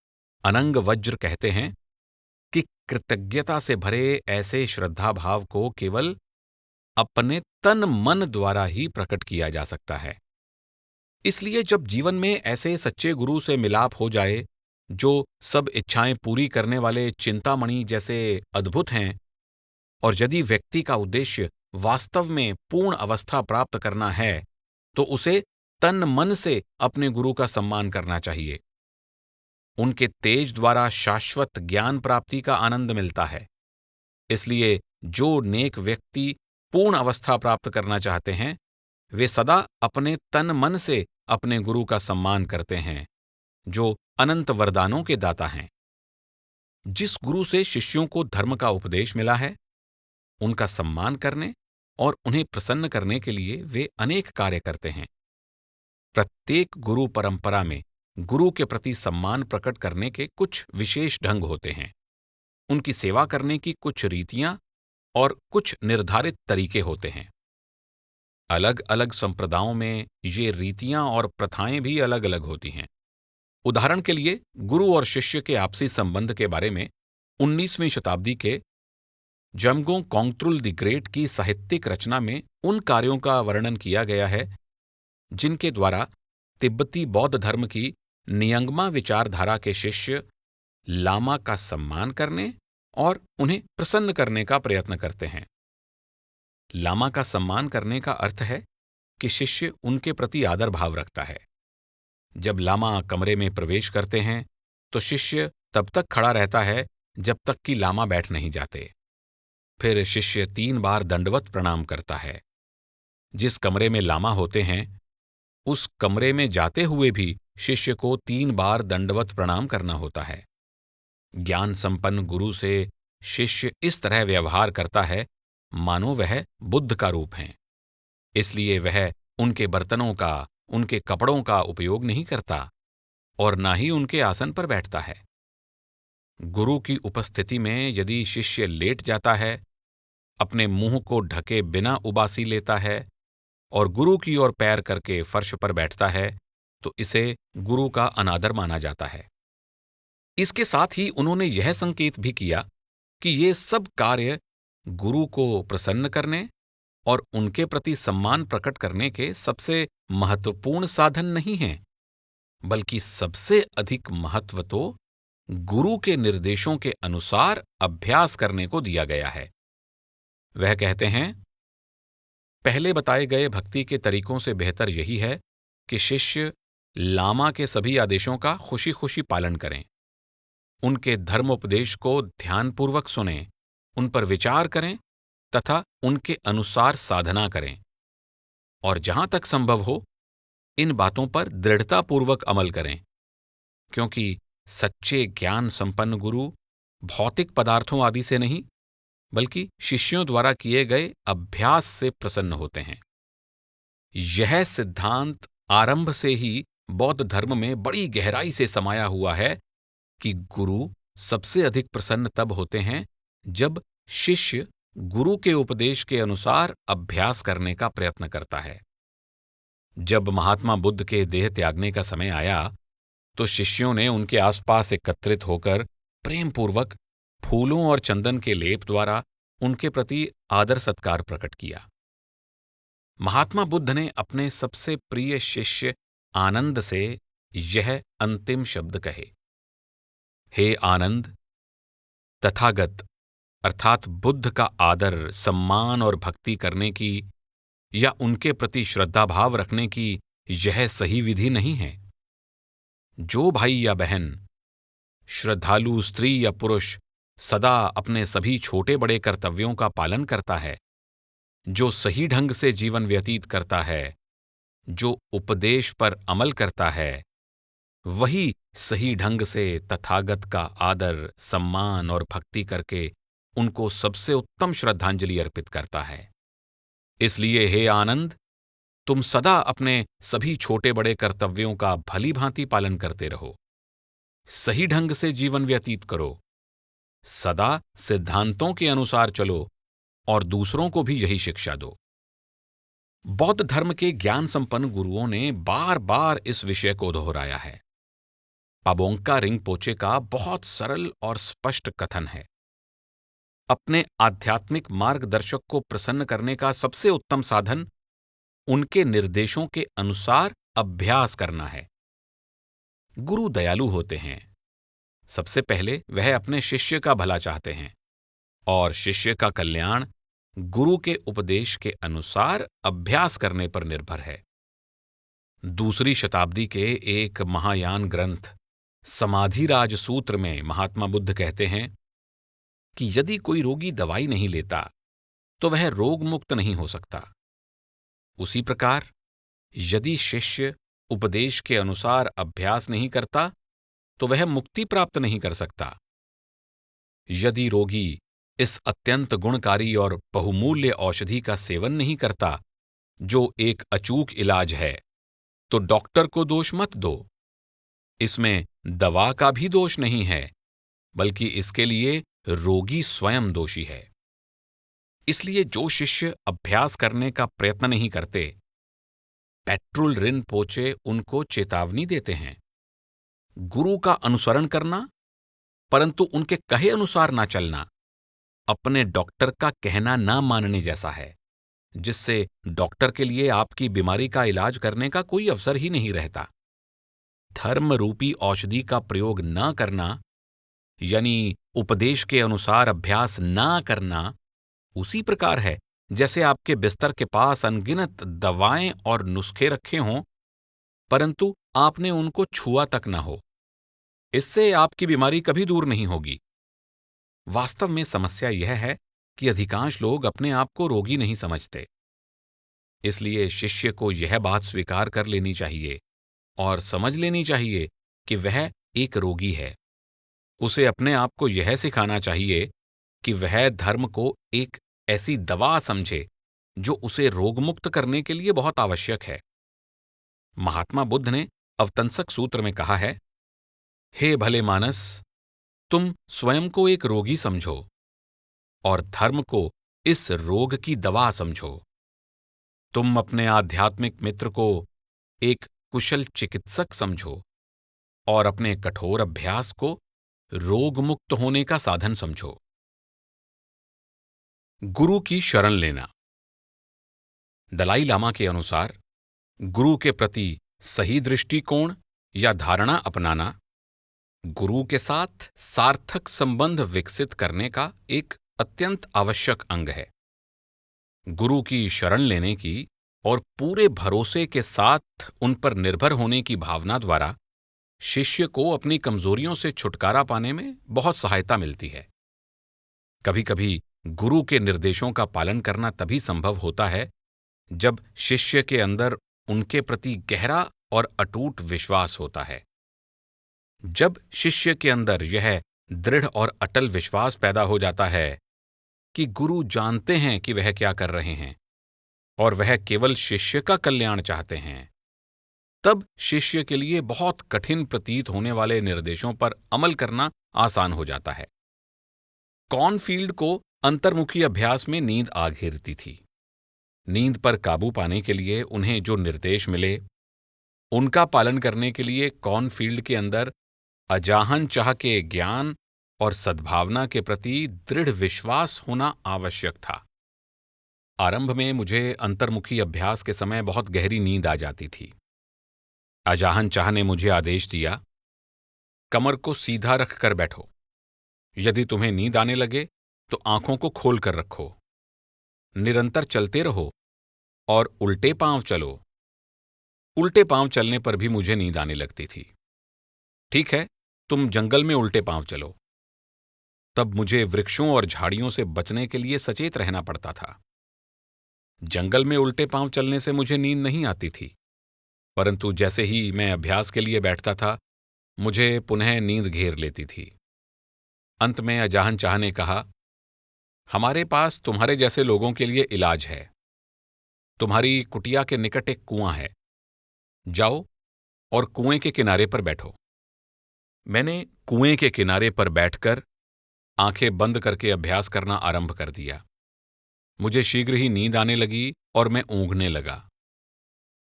अनंग वज्र कहते हैं कि कृतज्ञता से भरे ऐसे श्रद्धा भाव को केवल अपने तन मन द्वारा ही प्रकट किया जा सकता है। इसलिए जब जीवन में ऐसे सच्चे गुरु से मिलाप हो जाए, जो सब इच्छाएं पूरी करने वाले चिंतामणि जैसे अद्भुत हैं, और यदि व्यक्ति का उद्देश्य वास्तव में पूर्ण अवस्था प्राप्त करना है, तो उसे तन मन से अपने गुरु का सम्मान करना चाहिए। उनके तेज द्वारा शाश्वत ज्ञान प्राप्ति का आनंद मिलता है। इसलिए जो नेक व्यक्ति पूर्ण अवस्था प्राप्त करना चाहते हैं, वे सदा अपने तन मन से अपने गुरु का सम्मान करते हैं, जो अनंत वरदानों के दाता हैं। जिस गुरु से शिष्यों को धर्म का उपदेश मिला है, उनका सम्मान करने और उन्हें प्रसन्न करने के लिए वे अनेक कार्य करते हैं। प्रत्येक गुरु परंपरा में गुरु के प्रति सम्मान प्रकट करने के कुछ विशेष ढंग होते हैं। उनकी सेवा करने की कुछ रीतियां और कुछ निर्धारित तरीके होते हैं। अलग अलग संप्रदायों में ये रीतियां और प्रथाएं भी अलग अलग होती हैं। उदाहरण के लिए, गुरु और शिष्य के आपसी संबंध के बारे में 19वीं शताब्दी के जमगों कोंगत्रुल द ग्रेट की साहित्यिक रचना में उन कार्यों का वर्णन किया गया है जिनके द्वारा तिब्बती बौद्ध धर्म की नियंगमा विचारधारा के शिष्य लामा का सम्मान करने और उन्हें प्रसन्न करने का प्रयत्न करते हैं। लामा का सम्मान करने का अर्थ है कि शिष्य उनके प्रति आदर भाव रखता है। जब लामा कमरे में प्रवेश करते हैं, तो शिष्य तब तक खड़ा रहता है जब तक कि लामा बैठ नहीं जाते। फिर शिष्य 3 बार दंडवत प्रणाम करता है। जिस कमरे में लामा होते हैं, उस कमरे में जाते हुए भी शिष्य को 3 बार दंडवत प्रणाम करना होता है। ज्ञान संपन्न गुरु से शिष्य इस तरह व्यवहार करता है मानो वह बुद्ध का रूप हैं। इसलिए वह उनके बर्तनों का, उनके कपड़ों का उपयोग नहीं करता और न ही उनके आसन पर बैठता है। गुरु की उपस्थिति में यदि शिष्य लेट जाता है, अपने मुंह को ढके बिना उबासी लेता है और गुरु की ओर पैर करके फर्श पर बैठता है, तो इसे गुरु का अनादर माना जाता है। इसके साथ ही उन्होंने यह संकेत भी किया कि ये सब कार्य गुरु को प्रसन्न करने और उनके प्रति सम्मान प्रकट करने के सबसे महत्वपूर्ण साधन नहीं हैं, बल्कि सबसे अधिक महत्व तो गुरु के निर्देशों के अनुसार अभ्यास करने को दिया गया है। वह कहते हैं, पहले बताए गए भक्ति के तरीकों से बेहतर यही है कि शिष्य लामा के सभी आदेशों का खुशी खुशी पालन करें, उनके धर्मोपदेश को ध्यानपूर्वक सुनें, उन पर विचार करें तथा उनके अनुसार साधना करें, और जहां तक संभव हो इन बातों पर दृढ़तापूर्वक अमल करें, क्योंकि सच्चे ज्ञान संपन्न गुरु भौतिक पदार्थों आदि से नहीं, बल्कि शिष्यों द्वारा किए गए अभ्यास से प्रसन्न होते हैं। यह सिद्धांत आरंभ से ही बौद्ध धर्म में बड़ी गहराई से समाया हुआ है कि गुरु सबसे अधिक प्रसन्न तब होते हैं जब शिष्य गुरु के उपदेश के अनुसार अभ्यास करने का प्रयत्न करता है। जब महात्मा बुद्ध के देह त्यागने का समय आया तो शिष्यों ने उनके आसपास एकत्रित होकर प्रेमपूर्वक फूलों और चंदन के लेप द्वारा उनके प्रति आदर सत्कार प्रकट किया। महात्मा बुद्ध ने अपने सबसे प्रिय शिष्य आनंद से यह अंतिम शब्द कहे, हे आनंद, तथागत अर्थात बुद्ध का आदर, सम्मान और भक्ति करने की या उनके प्रति श्रद्धा भाव रखने की यह सही विधि नहीं है। जो भाई या बहन, श्रद्धालु स्त्री या पुरुष सदा अपने सभी छोटे बड़े कर्तव्यों का पालन करता है, जो सही ढंग से जीवन व्यतीत करता है, जो उपदेश पर अमल करता है, वही सही ढंग से तथागत का आदर, सम्मान और भक्ति करके उनको सबसे उत्तम श्रद्धांजलि अर्पित करता है। इसलिए हे आनंद, तुम सदा अपने सभी छोटे बड़े कर्तव्यों का भली भांति पालन करते रहो, सही ढंग से जीवन व्यतीत करो, सदा सिद्धांतों के अनुसार चलो और दूसरों को भी यही शिक्षा दो। बौद्ध धर्म के ज्ञान संपन्न गुरुओं ने बार बार इस विषय को दोहराया है। पाबोंगका रिंपोचे का बहुत सरल और स्पष्ट कथन है, अपने आध्यात्मिक मार्गदर्शक को प्रसन्न करने का सबसे उत्तम साधन उनके निर्देशों के अनुसार अभ्यास करना है। गुरु दयालु होते हैं। सबसे पहले वह अपने शिष्य का भला चाहते हैं और शिष्य का कल्याण गुरु के उपदेश के अनुसार अभ्यास करने पर निर्भर है। दूसरी शताब्दी के एक महायान ग्रंथ समाधिराज सूत्र में महात्मा बुद्ध कहते हैं कि यदि कोई रोगी दवाई नहीं लेता तो वह रोग मुक्त नहीं हो सकता। उसी प्रकार यदि शिष्य उपदेश के अनुसार अभ्यास नहीं करता तो वह मुक्ति प्राप्त नहीं कर सकता। यदि रोगी इस अत्यंत गुणकारी और बहुमूल्य औषधि का सेवन नहीं करता, जो एक अचूक इलाज है, तो डॉक्टर को दोष मत दो। इसमें दवा का भी दोष नहीं है, बल्कि इसके लिए रोगी स्वयं दोषी है। इसलिए जो शिष्य अभ्यास करने का प्रयत्न नहीं करते, पेट्रुल रिनपोचे उनको चेतावनी देते हैं, गुरु का अनुसरण करना परंतु उनके कहे अनुसार ना चलना अपने डॉक्टर का कहना ना मानने जैसा है, जिससे डॉक्टर के लिए आपकी बीमारी का इलाज करने का कोई अवसर ही नहीं रहता। धर्म रूपी औषधि का प्रयोग न करना यानी उपदेश के अनुसार अभ्यास ना करना उसी प्रकार है जैसे आपके बिस्तर के पास अनगिनत दवाएं और नुस्खे रखे हों, परंतु आपने उनको छुआ तक न हो। इससे आपकी बीमारी कभी दूर नहीं होगी। वास्तव में समस्या यह है कि अधिकांश लोग अपने आप को रोगी नहीं समझते। इसलिए शिष्य को यह बात स्वीकार कर लेनी चाहिए और समझ लेनी चाहिए कि वह एक रोगी है। उसे अपने आप को यह सिखाना चाहिए कि वह धर्म को एक ऐसी दवा समझे जो उसे रोगमुक्त करने के लिए बहुत आवश्यक है। महात्मा बुद्ध ने अवतंसक सूत्र में कहा है, हे भले मानस, तुम स्वयं को एक रोगी समझो और धर्म को इस रोग की दवा समझो। तुम अपने आध्यात्मिक मित्र को एक कुशल चिकित्सक समझो और अपने कठोर अभ्यास को रोगमुक्त होने का साधन समझो। गुरु की शरण लेना। दलाई लामा के अनुसार गुरु के प्रति सही दृष्टिकोण या धारणा अपनाना गुरु के साथ सार्थक संबंध विकसित करने का एक अत्यंत आवश्यक अंग है। गुरु की शरण लेने की और पूरे भरोसे के साथ उन पर निर्भर होने की भावना द्वारा शिष्य को अपनी कमजोरियों से छुटकारा पाने में बहुत सहायता मिलती है। कभी कभी गुरु के निर्देशों का पालन करना तभी संभव होता है जब शिष्य के अंदर उनके प्रति गहरा और अटूट विश्वास होता है। जब शिष्य के अंदर यह दृढ़ और अटल विश्वास पैदा हो जाता है कि गुरु जानते हैं कि वह क्या कर रहे हैं और वह केवल शिष्य का कल्याण चाहते हैं, तब शिष्य के लिए बहुत कठिन प्रतीत होने वाले निर्देशों पर अमल करना आसान हो जाता है। कॉर्नफील्ड को अंतर्मुखी अभ्यास में नींद आ घेरती थी। नींद पर काबू पाने के लिए उन्हें जो निर्देश मिले, उनका पालन करने के लिए कॉर्नफील्ड के अंदर अजाहनचाह के ज्ञान और सद्भावना के प्रति दृढ़ विश्वास होना आवश्यक था। आरंभ में मुझे अंतर्मुखी अभ्यास के समय बहुत गहरी नींद आ जाती थी। अजाहनचाह ने मुझे आदेश दिया, कमर को सीधा रख कर बैठो। यदि तुम्हें नींद आने लगे तो आंखों को खोल कर रखो। निरंतर चलते रहो और उल्टे पांव चलो। उल्टे पांव चलने पर भी मुझे नींद आने लगती थी। ठीक है, तुम जंगल में उल्टे पांव चलो। तब मुझे वृक्षों और झाड़ियों से बचने के लिए सचेत रहना पड़ता था। जंगल में उल्टे पांव चलने से मुझे नींद नहीं आती थी, परंतु जैसे ही मैं अभ्यास के लिए बैठता था, मुझे पुनः नींद घेर लेती थी। अंत में अजाहनचाह ने कहा, हमारे पास तुम्हारे जैसे लोगों के लिए इलाज है। तुम्हारी कुटिया के निकट एक कुआं है। जाओ और कुएं के किनारे पर बैठो। मैंने कुएं के किनारे पर बैठकर आंखें बंद करके अभ्यास करना आरंभ कर दिया। मुझे शीघ्र ही नींद आने लगी और मैं ऊँघने लगा।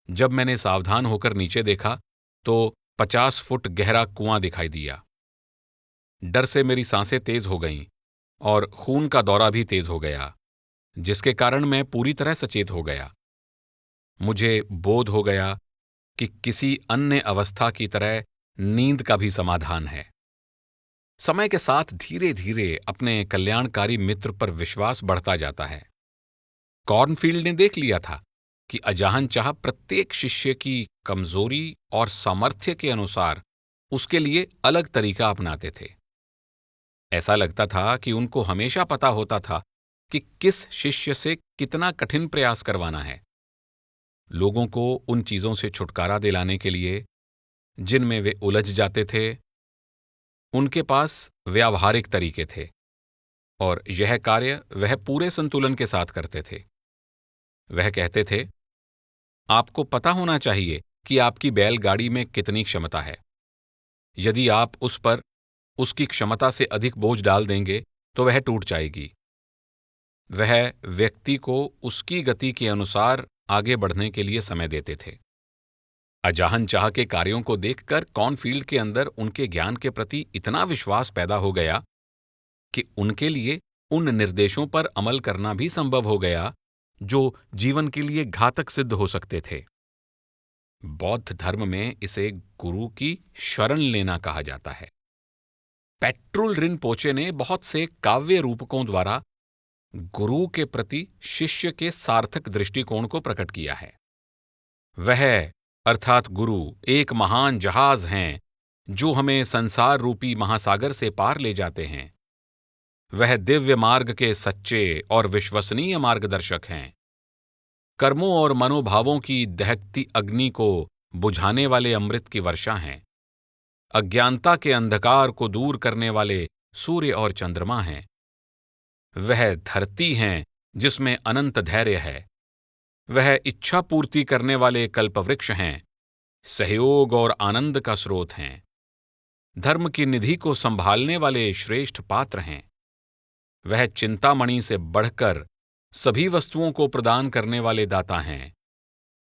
जब मैंने सावधान होकर नीचे देखा तो 50 फुट गहरा कुआं दिखाई दिया। डर से मेरी सांसें तेज हो गईं और खून का दौरा भी तेज हो गया, जिसके कारण मैं पूरी तरह सचेत हो गया। मुझे बोध हो गया कि किसी अन्य अवस्था की तरह नींद का भी समाधान है। समय के साथ धीरे धीरे अपने कल्याणकारी मित्र पर विश्वास बढ़ता जाता है। कॉर्नफील्ड ने देख लिया था कि अजाहनचाह प्रत्येक शिष्य की कमजोरी और सामर्थ्य के अनुसार उसके लिए अलग तरीका अपनाते थे। ऐसा लगता था कि उनको हमेशा पता होता था कि किस शिष्य से कितना कठिन प्रयास करवाना है। लोगों को उन चीजों से छुटकारा दिलाने के लिए जिनमें वे उलझ जाते थे, उनके पास व्यावहारिक तरीके थे और यह कार्य वह पूरे संतुलन के साथ करते थे। वह कहते थे, आपको पता होना चाहिए कि आपकी बैलगाड़ी में कितनी क्षमता है। यदि आप उस पर उसकी क्षमता से अधिक बोझ डाल देंगे तो वह टूट जाएगी। वह व्यक्ति को उसकी गति के अनुसार आगे बढ़ने के लिए समय देते थे। अजाहनचाह के कार्यों को देखकर कॉर्नफील्ड के अंदर उनके ज्ञान के प्रति इतना विश्वास पैदा हो गया कि उनके लिए उन निर्देशों पर अमल करना भी संभव हो गया जो जीवन के लिए घातक सिद्ध हो सकते थे। बौद्ध धर्म में इसे गुरु की शरण लेना कहा जाता है। पेट्रुल रिनपोचे ने बहुत से काव्य रूपकों द्वारा गुरु के प्रति शिष्य के सार्थक दृष्टिकोण को प्रकट किया है। वह अर्थात गुरु एक महान जहाज हैं जो हमें संसार रूपी महासागर से पार ले जाते हैं। वह दिव्य मार्ग के सच्चे और विश्वसनीय मार्गदर्शक हैं। कर्मों और मनोभावों की दहकती अग्नि को बुझाने वाले अमृत की वर्षा हैं। अज्ञानता के अंधकार को दूर करने वाले सूर्य और चंद्रमा हैं। वह धरती हैं जिसमें अनंत धैर्य है। वह इच्छा पूर्ति करने वाले कल्पवृक्ष हैं, सहयोग और आनंद का स्रोत हैं। धर्म की निधि को संभालने वाले श्रेष्ठ पात्र हैं। वह चिंतामणि से बढ़कर सभी वस्तुओं को प्रदान करने वाले दाता हैं।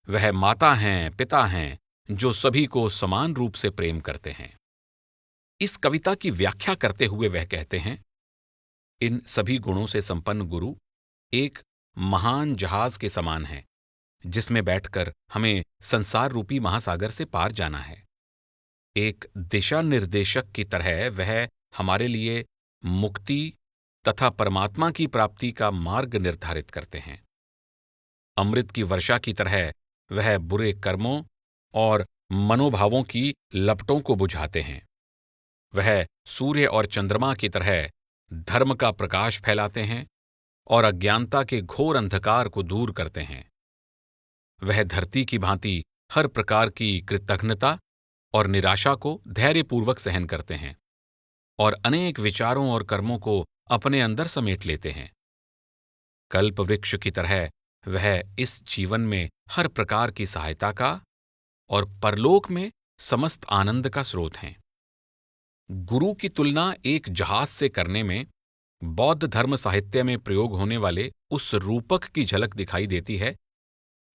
वह माता हैं, पिता हैं, जो सभी को समान रूप से प्रेम करते हैं। इस कविता की व्याख्या करते हुए वह कहते हैं, इन सभी गुणों से संपन्न गुरु एक महान जहाज के समान है, जिसमें बैठकर हमें संसार रूपी महासागर से पार जाना है। एक दिशा निर्देशक की तरह वह हमारे लिए मुक्ति तथा परमात्मा की प्राप्ति का मार्ग निर्धारित करते हैं। अमृत की वर्षा की तरह वह बुरे कर्मों और मनोभावों की लपटों को बुझाते हैं। वह सूर्य और चंद्रमा की तरह धर्म का प्रकाश फैलाते हैं और अज्ञानता के घोर अंधकार को दूर करते हैं। वह धरती की भांति हर प्रकार की कृतघ्नता और निराशा को धैर्यपूर्वक सहन करते हैं और अनेक विचारों और कर्मों को अपने अंदर समेट लेते हैं। कल्पवृक्ष की तरह वह इस जीवन में हर प्रकार की सहायता का और परलोक में समस्त आनंद का स्रोत हैं। गुरु की तुलना एक जहाज से करने में बौद्ध धर्म साहित्य में प्रयोग होने वाले उस रूपक की झलक दिखाई देती है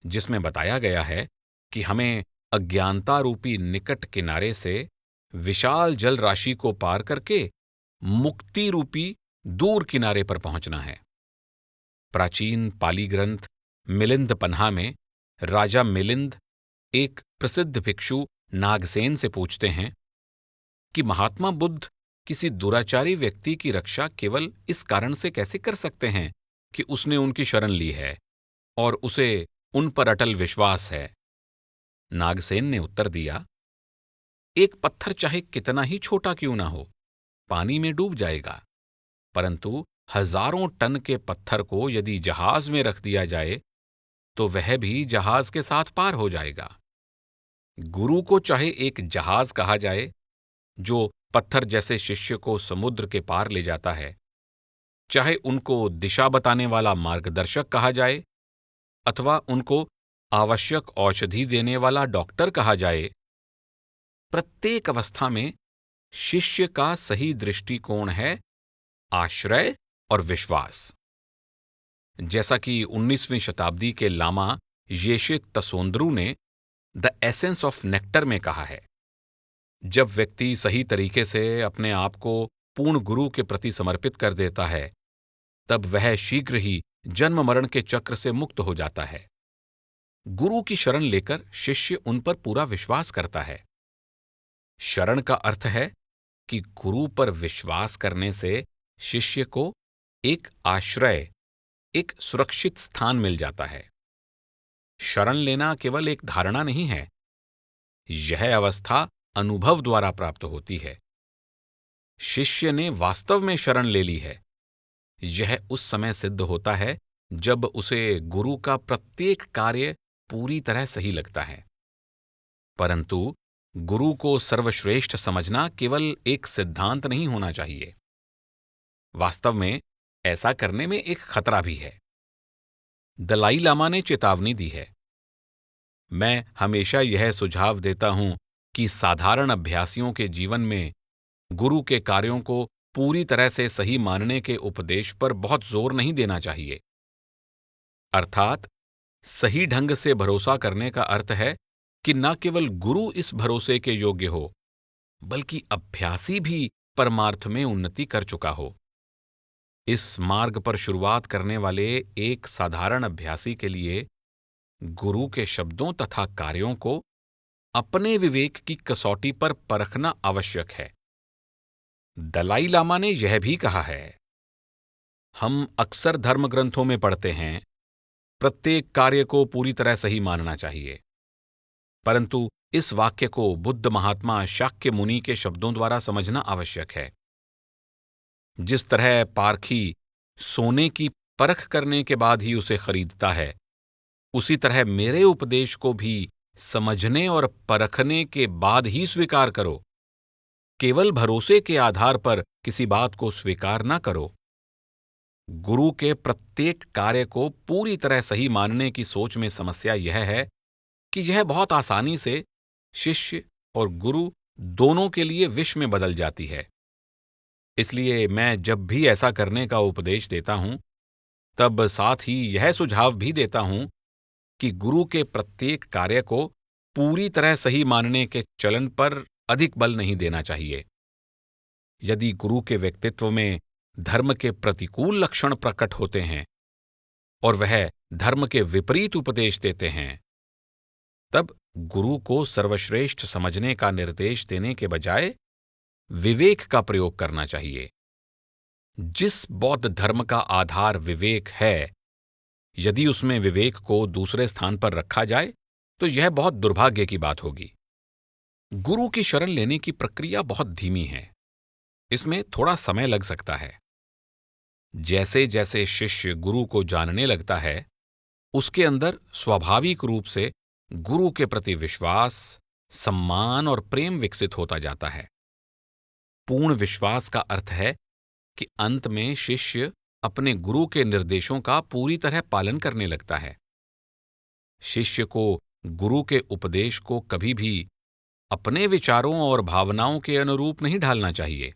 जिसमें बताया गया है कि हमें अज्ञानता रूपी निकट किनारे से विशाल जल राशि को पार करके मुक्ति रूपी दूर किनारे पर पहुंचना है। प्राचीन पाली ग्रंथ मिलिंद पन्हा में राजा मिलिंद एक प्रसिद्ध भिक्षु नागसेन से पूछते हैं कि महात्मा बुद्ध किसी दुराचारी व्यक्ति की रक्षा केवल इस कारण से कैसे कर सकते हैं कि उसने उनकी शरण ली है और उसे उन पर अटल विश्वास है। नागसेन ने उत्तर दिया, एक पत्थर चाहे कितना ही छोटा क्यों ना हो, पानी में डूब जाएगा, परंतु हजारों टन के पत्थर को यदि जहाज में रख दिया जाए तो वह भी जहाज के साथ पार हो जाएगा। गुरु को चाहे एक जहाज कहा जाए जो पत्थर जैसे शिष्य को समुद्र के पार ले जाता है, चाहे उनको दिशा बताने वाला मार्गदर्शक कहा जाए अथवा उनको आवश्यक औषधि देने वाला डॉक्टर कहा जाए, प्रत्येक अवस्था में शिष्य का सही दृष्टिकोण है आश्रय और विश्वास। जैसा कि 19वीं शताब्दी के लामा येशे त्सोंद्रू ने द एसेंस ऑफ नेक्टर में कहा है, जब व्यक्ति सही तरीके से अपने आप को पूर्ण गुरु के प्रति समर्पित कर देता है, तब वह शीघ्र ही जन्म मरण के चक्र से मुक्त हो जाता है। गुरु की शरण लेकर शिष्य उन पर पूरा विश्वास करता है। शरण का अर्थ है कि गुरु पर विश्वास करने से शिष्य को एक आश्रय, एक सुरक्षित स्थान मिल जाता है। शरण लेना केवल एक धारणा नहीं है, यह अवस्था अनुभव द्वारा प्राप्त होती है। शिष्य ने वास्तव में शरण ले ली है। यह उस समय सिद्ध होता है जब उसे गुरु का प्रत्येक कार्य पूरी तरह सही लगता है। परंतु गुरु को सर्वश्रेष्ठ समझना केवल एक सिद्धांत नहीं होना चाहिए। वास्तव में ऐसा करने में एक खतरा भी है। दलाई लामा ने चेतावनी दी है, मैं हमेशा यह सुझाव देता हूं कि साधारण अभ्यासियों के जीवन में गुरु के कार्यों को पूरी तरह से सही मानने के उपदेश पर बहुत जोर नहीं देना चाहिए। अर्थात सही ढंग से भरोसा करने का अर्थ है कि न केवल गुरु इस भरोसे के योग्य हो, बल्कि अभ्यासी भी परमार्थ में उन्नति कर चुका हो। इस मार्ग पर शुरुआत करने वाले एक साधारण अभ्यासी के लिए गुरु के शब्दों तथा कार्यों को अपने विवेक की कसौटी पर परखना आवश्यक है। दलाई लामा ने यह भी कहा है, हम अक्सर धर्म ग्रंथों में पढ़ते हैं, प्रत्येक कार्य को पूरी तरह सही मानना चाहिए, परंतु इस वाक्य को बुद्ध महात्मा शाक्य मुनि के शब्दों द्वारा समझना आवश्यक है। जिस तरह पारखी सोने की परख करने के बाद ही उसे खरीदता है, उसी तरह मेरे उपदेश को भी समझने और परखने के बाद ही स्वीकार करो। केवल भरोसे के आधार पर किसी बात को स्वीकार न करो। गुरु के प्रत्येक कार्य को पूरी तरह सही मानने की सोच में समस्या यह है कि यह बहुत आसानी से शिष्य और गुरु दोनों के लिए विष में बदल जाती है। इसलिए मैं जब भी ऐसा करने का उपदेश देता हूं, तब साथ ही यह सुझाव भी देता हूं कि गुरु के प्रत्येक कार्य को पूरी तरह सही मानने के चलन पर अधिक बल नहीं देना चाहिए। यदि गुरु के व्यक्तित्व में धर्म के प्रतिकूल लक्षण प्रकट होते हैं और वह धर्म के विपरीत उपदेश देते हैं, तब गुरु को सर्वश्रेष्ठ समझने का निर्देश देने के बजाय विवेक का प्रयोग करना चाहिए। जिस बौद्ध धर्म का आधार विवेक है, यदि उसमें विवेक को दूसरे स्थान पर रखा जाए तो यह बहुत दुर्भाग्य की बात होगी। गुरु की शरण लेने की प्रक्रिया बहुत धीमी है, इसमें थोड़ा समय लग सकता है। जैसे जैसे शिष्य गुरु को जानने लगता है, उसके अंदर स्वाभाविक रूप से गुरु के प्रति विश्वास, सम्मान और प्रेम विकसित होता जाता है। पूर्ण विश्वास का अर्थ है कि अंत में शिष्य अपने गुरु के निर्देशों का पूरी तरह पालन करने लगता है। शिष्य को गुरु के उपदेश को कभी भी अपने विचारों और भावनाओं के अनुरूप नहीं ढालना चाहिए।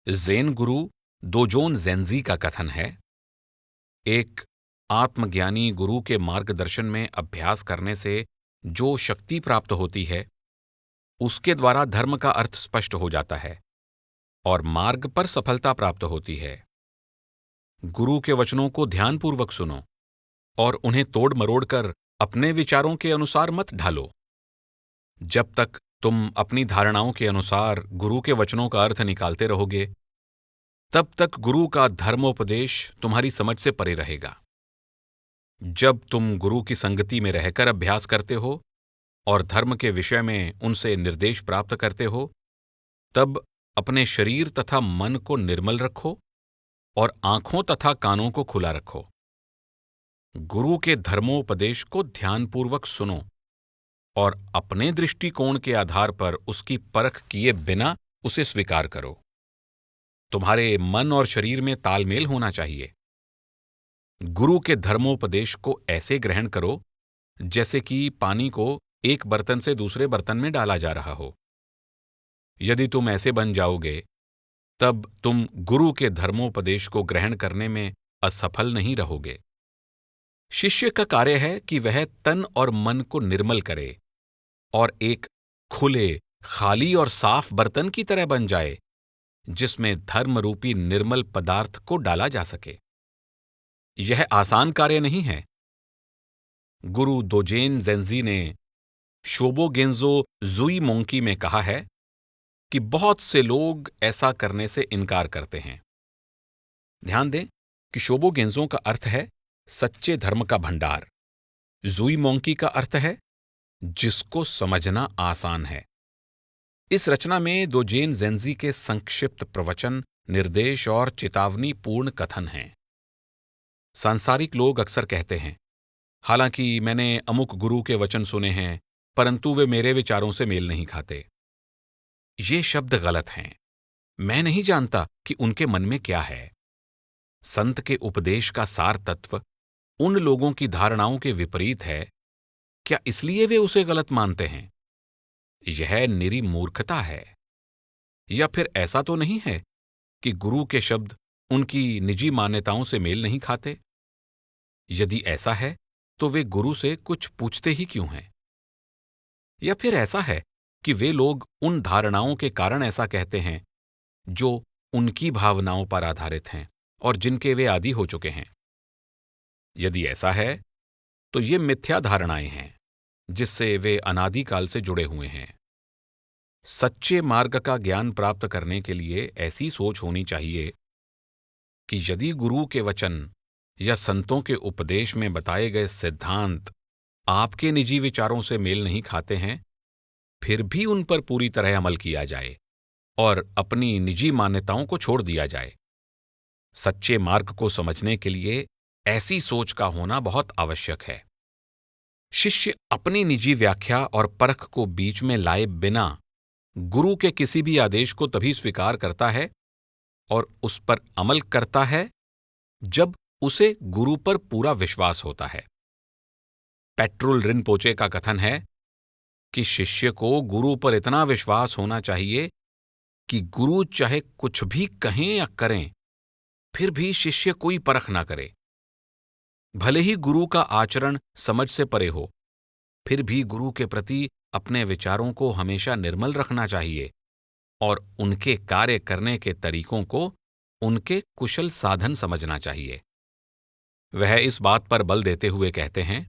ज़ेन गुरु दोजोन ज़ेन्ज़ी का कथन है, एक आत्मज्ञानी गुरु के मार्गदर्शन में अभ्यास करने से जो शक्ति प्राप्त होती है, उसके द्वारा धर्म का अर्थ स्पष्ट हो जाता है और मार्ग पर सफलता प्राप्त होती है। गुरु के वचनों को ध्यानपूर्वक सुनो और उन्हें तोड़ मरोड़ कर अपने विचारों के अनुसार मत ढालो। जब तक तुम अपनी धारणाओं के अनुसार गुरु के वचनों का अर्थ निकालते रहोगे, तब तक गुरु का धर्मोपदेश तुम्हारी समझ से परे रहेगा। जब तुम गुरु की संगति में रहकर अभ्यास करते हो और धर्म के विषय में उनसे निर्देश प्राप्त करते हो, तब अपने शरीर तथा मन को निर्मल रखो और आंखों तथा कानों को खुला रखो। गुरु के धर्मोपदेश को ध्यानपूर्वक सुनो और अपने दृष्टिकोण के आधार पर उसकी परख किए बिना उसे स्वीकार करो। तुम्हारे मन और शरीर में तालमेल होना चाहिए। गुरु के धर्मोपदेश को ऐसे ग्रहण करो जैसे कि पानी को एक बर्तन से दूसरे बर्तन में डाला जा रहा हो। यदि तुम ऐसे बन जाओगे, तब तुम गुरु के धर्मोपदेश को ग्रहण करने में असफल नहीं रहोगे। शिष्य का कार्य है कि वह तन और मन को निर्मल करे और एक खुले, खाली और साफ बर्तन की तरह बन जाए, जिसमें धर्मरूपी निर्मल पदार्थ को डाला जा सके। यह आसान कार्य नहीं है। गुरु दोजेन ज़ेन्ज़ी ने शोबो गेंजो ज़ुई मोंकी में कहा है कि बहुत से लोग ऐसा करने से इनकार करते हैं। ध्यान दें कि शोबो गेंजो का अर्थ है सच्चे धर्म का भंडार। ज़ुई मोंकी का अर्थ है जिसको समझना आसान है। इस रचना में दोजेन ज़ेन्ज़ी के संक्षिप्त प्रवचन, निर्देश और चेतावनी पूर्ण कथन हैं। सांसारिक लोग अक्सर कहते हैं, हालांकि मैंने अमुक गुरु के वचन सुने हैं, परंतु वे मेरे विचारों से मेल नहीं खाते। ये शब्द गलत हैं। मैं नहीं जानता कि उनके मन में क्या है। संत के उपदेश का सार तत्व उन लोगों की धारणाओं के विपरीत है, क्या इसलिए वे उसे गलत मानते हैं? यह निरी मूर्खता है। या फिर ऐसा तो नहीं है कि गुरु के शब्द उनकी निजी मान्यताओं से मेल नहीं खाते? यदि ऐसा है तो वे गुरु से कुछ पूछते ही क्यों हैं? या फिर ऐसा है कि वे लोग उन धारणाओं के कारण ऐसा कहते हैं जो उनकी भावनाओं पर आधारित हैं और जिनके वे आदी हो चुके हैं? यदि ऐसा है तो ये मिथ्या धारणाएं हैं जिससे वे अनादिकाल से जुड़े हुए हैं। सच्चे मार्ग का ज्ञान प्राप्त करने के लिए ऐसी सोच होनी चाहिए कि यदि गुरु के वचन या संतों के उपदेश में बताए गए सिद्धांत आपके निजी विचारों से मेल नहीं खाते हैं, फिर भी उन पर पूरी तरह अमल किया जाए और अपनी निजी मान्यताओं को छोड़ दिया जाए। सच्चे मार्ग को समझने के लिए ऐसी सोच का होना बहुत आवश्यक है। शिष्य अपनी निजी व्याख्या और परख को बीच में लाए बिना गुरु के किसी भी आदेश को तभी स्वीकार करता है और उस पर अमल करता है जब उसे गुरु पर पूरा विश्वास होता है। पेट्रुल रिनपोचे का कथन है कि शिष्य को गुरु पर इतना विश्वास होना चाहिए कि गुरु चाहे कुछ भी कहें या करें, फिर भी शिष्य कोई परख ना करे। भले ही गुरु का आचरण समझ से परे हो, फिर भी गुरु के प्रति अपने विचारों को हमेशा निर्मल रखना चाहिए और उनके कार्य करने के तरीकों को उनके कुशल साधन समझना चाहिए। वह इस बात पर बल देते हुए कहते हैं,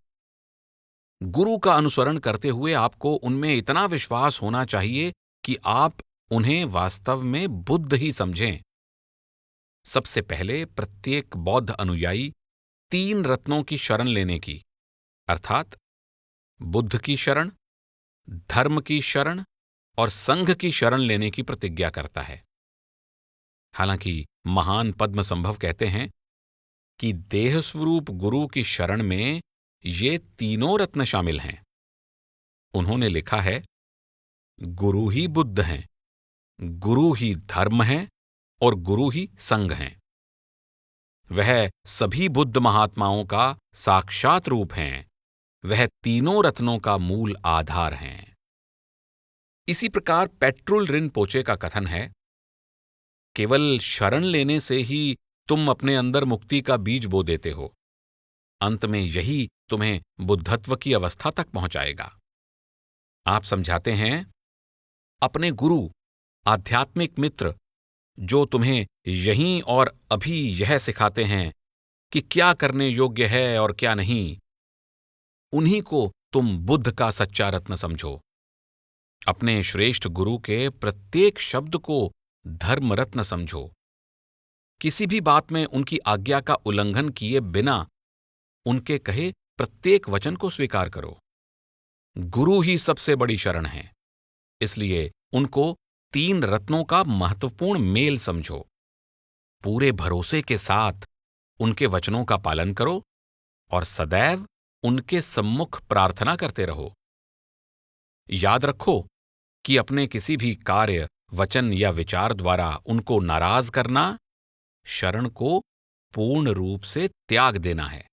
गुरु का अनुसरण करते हुए आपको उनमें इतना विश्वास होना चाहिए कि आप उन्हें वास्तव में बुद्ध ही समझें। सबसे पहले प्रत्येक बौद्ध अनुयायी 3 रत्नों की शरण लेने की, अर्थात बुद्ध की शरण, धर्म की शरण और संघ की शरण लेने की प्रतिज्ञा करता है। हालांकि महान पद्मसंभव कहते हैं कि देह स्वरूप गुरु की शरण में ये तीनों रत्न शामिल हैं। उन्होंने लिखा है, गुरु ही बुद्ध हैं, गुरु ही धर्म हैं और गुरु ही संघ हैं। वह सभी बुद्ध महात्माओं का साक्षात रूप हैं वह तीनों रत्नों का मूल आधार हैं। इसी प्रकार पेट्रुल रिनपोचे का कथन है, केवल शरण लेने से ही तुम अपने अंदर मुक्ति का बीज बो देते हो। अंत में यही तुम्हें बुद्धत्व की अवस्था तक पहुंचाएगा। आप समझाते हैं, अपने गुरु, आध्यात्मिक मित्र, जो तुम्हें यहीं और अभी यह सिखाते हैं कि क्या करने योग्य है और क्या नहीं, उन्हीं को तुम बुद्ध का सच्चा रत्न समझो। अपने श्रेष्ठ गुरु के प्रत्येक शब्द को धर्म रत्न समझो। किसी भी बात में उनकी आज्ञा का उल्लंघन किए बिना उनके कहे प्रत्येक वचन को स्वीकार करो। गुरु ही सबसे बड़ी शरण है, इसलिए उनको तीन रत्नों का महत्वपूर्ण मेल समझो। पूरे भरोसे के साथ उनके वचनों का पालन करो और सदैव उनके सम्मुख प्रार्थना करते रहो। याद रखो कि अपने किसी भी कार्य, वचन या विचार द्वारा उनको नाराज करना शरण को पूर्ण रूप से त्याग देना है।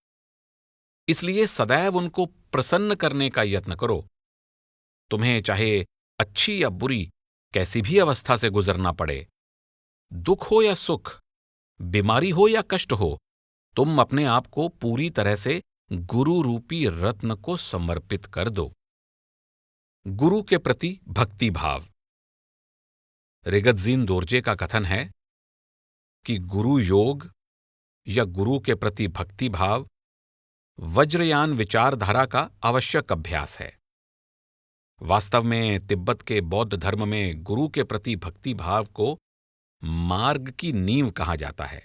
इसलिए सदैव उनको प्रसन्न करने का यत्न करो। तुम्हें चाहे अच्छी या बुरी कैसी भी अवस्था से गुजरना पड़े, दुख हो या सुख, बीमारी हो या कष्ट हो, तुम अपने आप को पूरी तरह से गुरु रूपी रत्न को समर्पित कर दो। गुरु के प्रति भक्ति भाव। रिगतजीन दोरजे का कथन है कि गुरु योग या गुरु के प्रति भक्ति भाव वज्रयान विचारधारा का आवश्यक अभ्यास है। वास्तव में तिब्बत के बौद्ध धर्म में गुरु के प्रति भक्ति भाव को मार्ग की नींव कहा जाता है।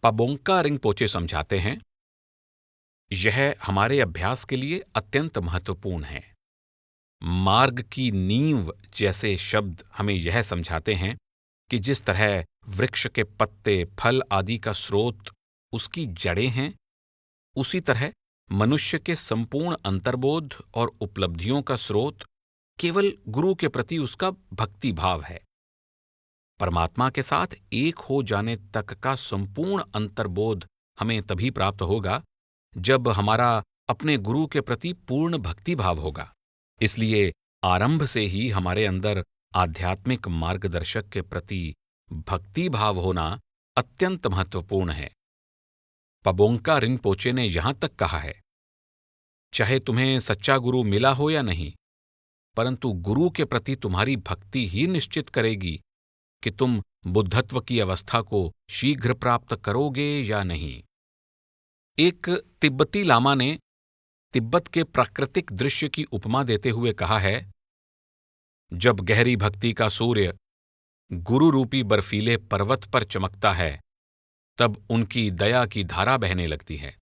पाबोंगका रिंपोचे समझाते हैं, यह हमारे अभ्यास के लिए अत्यंत महत्वपूर्ण है। मार्ग की नींव जैसे शब्द हमें यह समझाते हैं कि जिस तरह वृक्ष के पत्ते, फल आदि का स्रोत उसकी जड़ें हैं, उसी तरह मनुष्य के संपूर्ण अंतर्बोध और उपलब्धियों का स्रोत केवल गुरु के प्रति उसका भक्ति भाव है। परमात्मा के साथ एक हो जाने तक का संपूर्ण अंतर्बोध हमें तभी प्राप्त होगा जब हमारा अपने गुरु के प्रति पूर्ण भक्ति भाव होगा। इसलिए आरंभ से ही हमारे अंदर आध्यात्मिक मार्गदर्शक के प्रति भक्ति भाव होना अत्यंत महत्वपूर्ण है। पाबोंगका रिनपोचे ने यहां तक कहा है, चाहे तुम्हें सच्चा गुरु मिला हो या नहीं, परंतु गुरु के प्रति तुम्हारी भक्ति ही निश्चित करेगी कि तुम बुद्धत्व की अवस्था को शीघ्र प्राप्त करोगे या नहीं। एक तिब्बती लामा ने तिब्बत के प्राकृतिक दृश्य की उपमा देते हुए कहा है, जब गहरी भक्ति का सूर्य गुरु रूपी बर्फीले पर्वत पर चमकता है, तब उनकी दया की धारा बहने लगती है।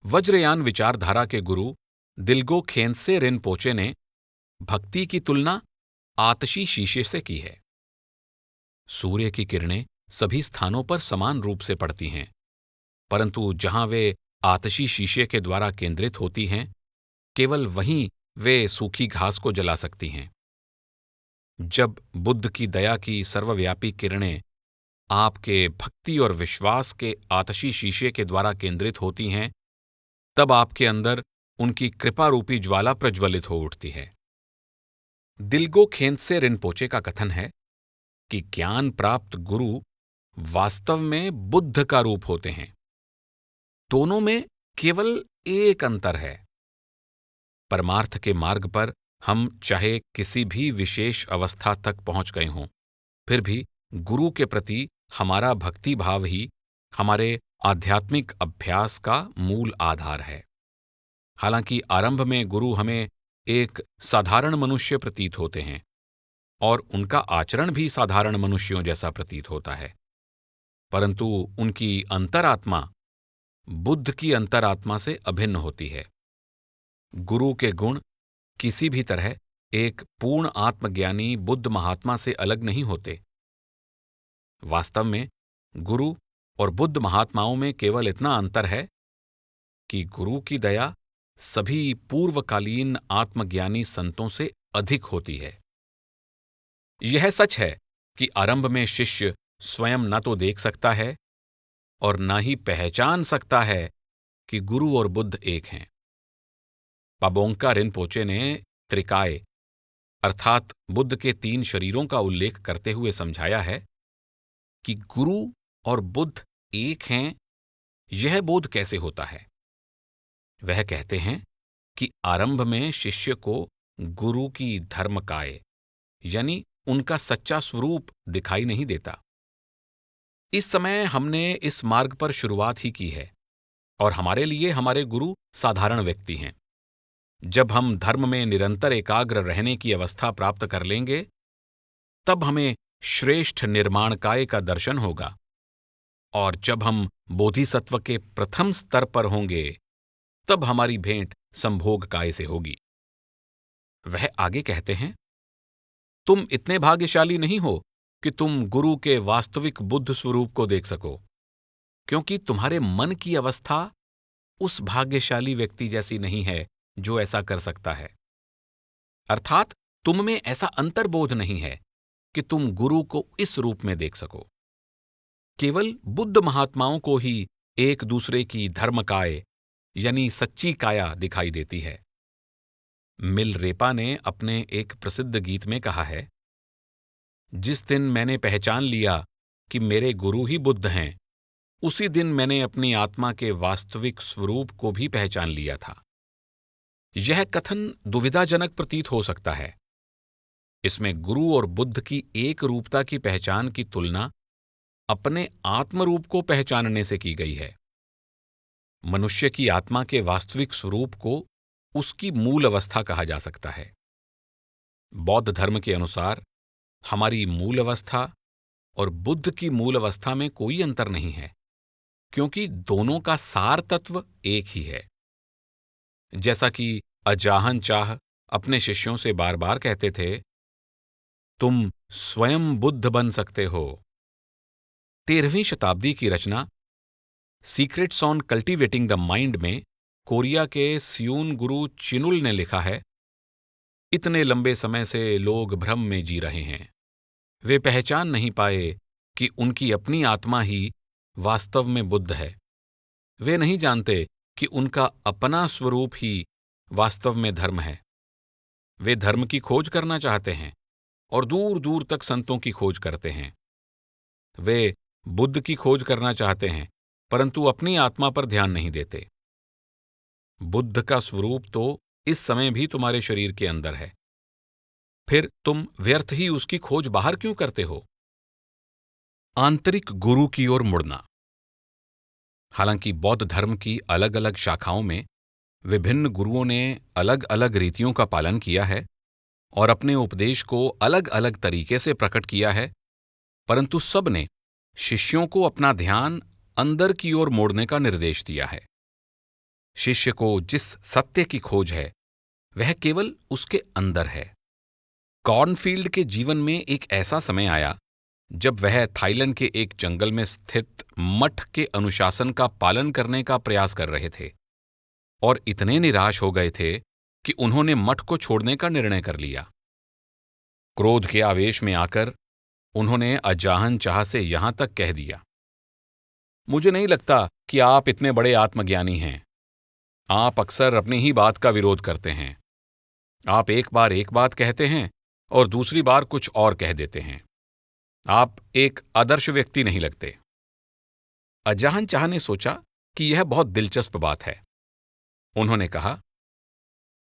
वज्रयान विचारधारा के गुरु दिल्गो खेंत्से रिनपोचे ने भक्ति की तुलना आतशी शीशे से की है। सूर्य की किरणें सभी स्थानों पर समान रूप से पड़ती हैं, परंतु जहां वे आतशी शीशे के द्वारा केंद्रित होती हैं, केवल वहीं वे सूखी घास को जला सकती हैं। जब बुद्ध की दया की सर्वव्यापी किरणें आपके भक्ति और विश्वास के आतशी शीशे के द्वारा केंद्रित होती हैं, तब आपके अंदर उनकी कृपा रूपी ज्वाला प्रज्वलित हो उठती है। दिल्गो खेंत्से रिनपोचे का कथन है कि ज्ञान प्राप्त गुरु वास्तव में बुद्ध का रूप होते हैं। दोनों में केवल एक अंतर है। परमार्थ के मार्ग पर हम चाहे किसी भी विशेष अवस्था तक पहुंच गए हों, फिर भी गुरु के प्रति हमारा भक्ति भाव ही हमारे आध्यात्मिक अभ्यास का मूल आधार है। हालांकि आरंभ में गुरु हमें एक साधारण मनुष्य प्रतीत होते हैं और उनका आचरण भी साधारण मनुष्यों जैसा प्रतीत होता है, परंतु उनकी अंतरात्मा बुद्ध की अंतरात्मा से अभिन्न होती है। गुरु के गुण किसी भी तरह एक पूर्ण आत्मज्ञानी बुद्ध महात्मा से अलग नहीं होते। वास्तव में गुरु और बुद्ध महात्माओं में केवल इतना अंतर है कि गुरु की दया सभी पूर्वकालीन आत्मज्ञानी संतों से अधिक होती है। यह सच है कि आरंभ में शिष्य स्वयं न तो देख सकता है और न ही पहचान सकता है कि गुरु और बुद्ध एक हैं। पाबोंगका रिनपोचे ने त्रिकाय अर्थात बुद्ध के 3 शरीरों का उल्लेख करते हुए समझाया है कि गुरु और बुद्ध एक हैं। यह बोध कैसे होता है? वह कहते हैं कि आरंभ में शिष्य को गुरु की धर्मकाय यानी उनका सच्चा स्वरूप दिखाई नहीं देता। इस समय हमने इस मार्ग पर शुरुआत ही की है और हमारे लिए हमारे गुरु साधारण व्यक्ति हैं। जब हम धर्म में निरंतर एकाग्र रहने की अवस्था प्राप्त कर लेंगे, तब हमें श्रेष्ठ निर्माणकाय का दर्शन होगा, और जब हम बोधिसत्व के प्रथम स्तर पर होंगे, तब हमारी भेंट संभोगकाय से होगी। वह आगे कहते हैं, तुम इतने भाग्यशाली नहीं हो कि तुम गुरु के वास्तविक बुद्ध स्वरूप को देख सको, क्योंकि तुम्हारे मन की अवस्था उस भाग्यशाली व्यक्ति जैसी नहीं है जो ऐसा कर सकता है। अर्थात तुम में ऐसा अंतर्बोध नहीं है कि तुम गुरु को इस रूप में देख सको। केवल बुद्ध महात्माओं को ही एक दूसरे की धर्मकाय यानी सच्ची काया दिखाई देती है। मिलरेपा ने अपने एक प्रसिद्ध गीत में कहा है, जिस दिन मैंने पहचान लिया कि मेरे गुरु ही बुद्ध हैं, उसी दिन मैंने अपनी आत्मा के वास्तविक स्वरूप को भी पहचान लिया था। यह कथन दुविधाजनक प्रतीत हो सकता है। इसमें गुरु और बुद्ध की एक रूपता की पहचान की तुलना अपने आत्मरूप को पहचानने से की गई है। मनुष्य की आत्मा के वास्तविक स्वरूप को उसकी मूल अवस्था कहा जा सकता है। बौद्ध धर्म के अनुसार हमारी मूल अवस्था और बुद्ध की मूल अवस्था में कोई अंतर नहीं है, क्योंकि दोनों का सार तत्व एक ही है। जैसा कि अजाहन चाह अपने शिष्यों से बार बार कहते थे, तुम स्वयं बुद्ध बन सकते हो। 13वीं शताब्दी की रचना secrets on cultivating the mind में कोरिया के सियून गुरु चिनुल ने लिखा है, इतने लंबे समय से लोग भ्रम में जी रहे हैं। वे पहचान नहीं पाए कि उनकी अपनी आत्मा ही वास्तव में बुद्ध है। वे नहीं जानते कि उनका अपना स्वरूप ही वास्तव में धर्म है। वे धर्म की खोज करना चाहते हैं और दूर दूर तक संतों की खोज करते हैं। वे बुद्ध की खोज करना चाहते हैं, परंतु अपनी आत्मा पर ध्यान नहीं देते। बुद्ध का स्वरूप तो इस समय भी तुम्हारे शरीर के अंदर है, फिर तुम व्यर्थ ही उसकी खोज बाहर क्यों करते हो? आंतरिक गुरु की ओर मुड़ना। हालांकि बौद्ध धर्म की अलग अलग शाखाओं में विभिन्न गुरुओं ने अलग अलग रीतियों का पालन किया है और अपने उपदेश को अलग अलग तरीके से प्रकट किया है, परंतु सब ने शिष्यों को अपना ध्यान अंदर की ओर मोड़ने का निर्देश दिया है। शिष्य को जिस सत्य की खोज है, वह केवल उसके अंदर है। कॉर्नफील्ड के जीवन में एक ऐसा समय आया जब वह थाईलैंड के एक जंगल में स्थित मठ के अनुशासन का पालन करने का प्रयास कर रहे थे और इतने निराश हो गए थे कि उन्होंने मठ को छोड़ने का निर्णय कर लिया। क्रोध के आवेश में आकर उन्होंने अजाहन चाह से यहां तक कह दिया, मुझे नहीं लगता कि आप इतने बड़े आत्मज्ञानी हैं। आप अक्सर अपनी ही बात का विरोध करते हैं। आप एक बार एक बात कहते हैं और दूसरी बार कुछ और कह देते हैं। आप एक आदर्श व्यक्ति नहीं लगते। अजाहन चाह ने सोचा कि यह बहुत दिलचस्प बात है। उन्होंने कहा,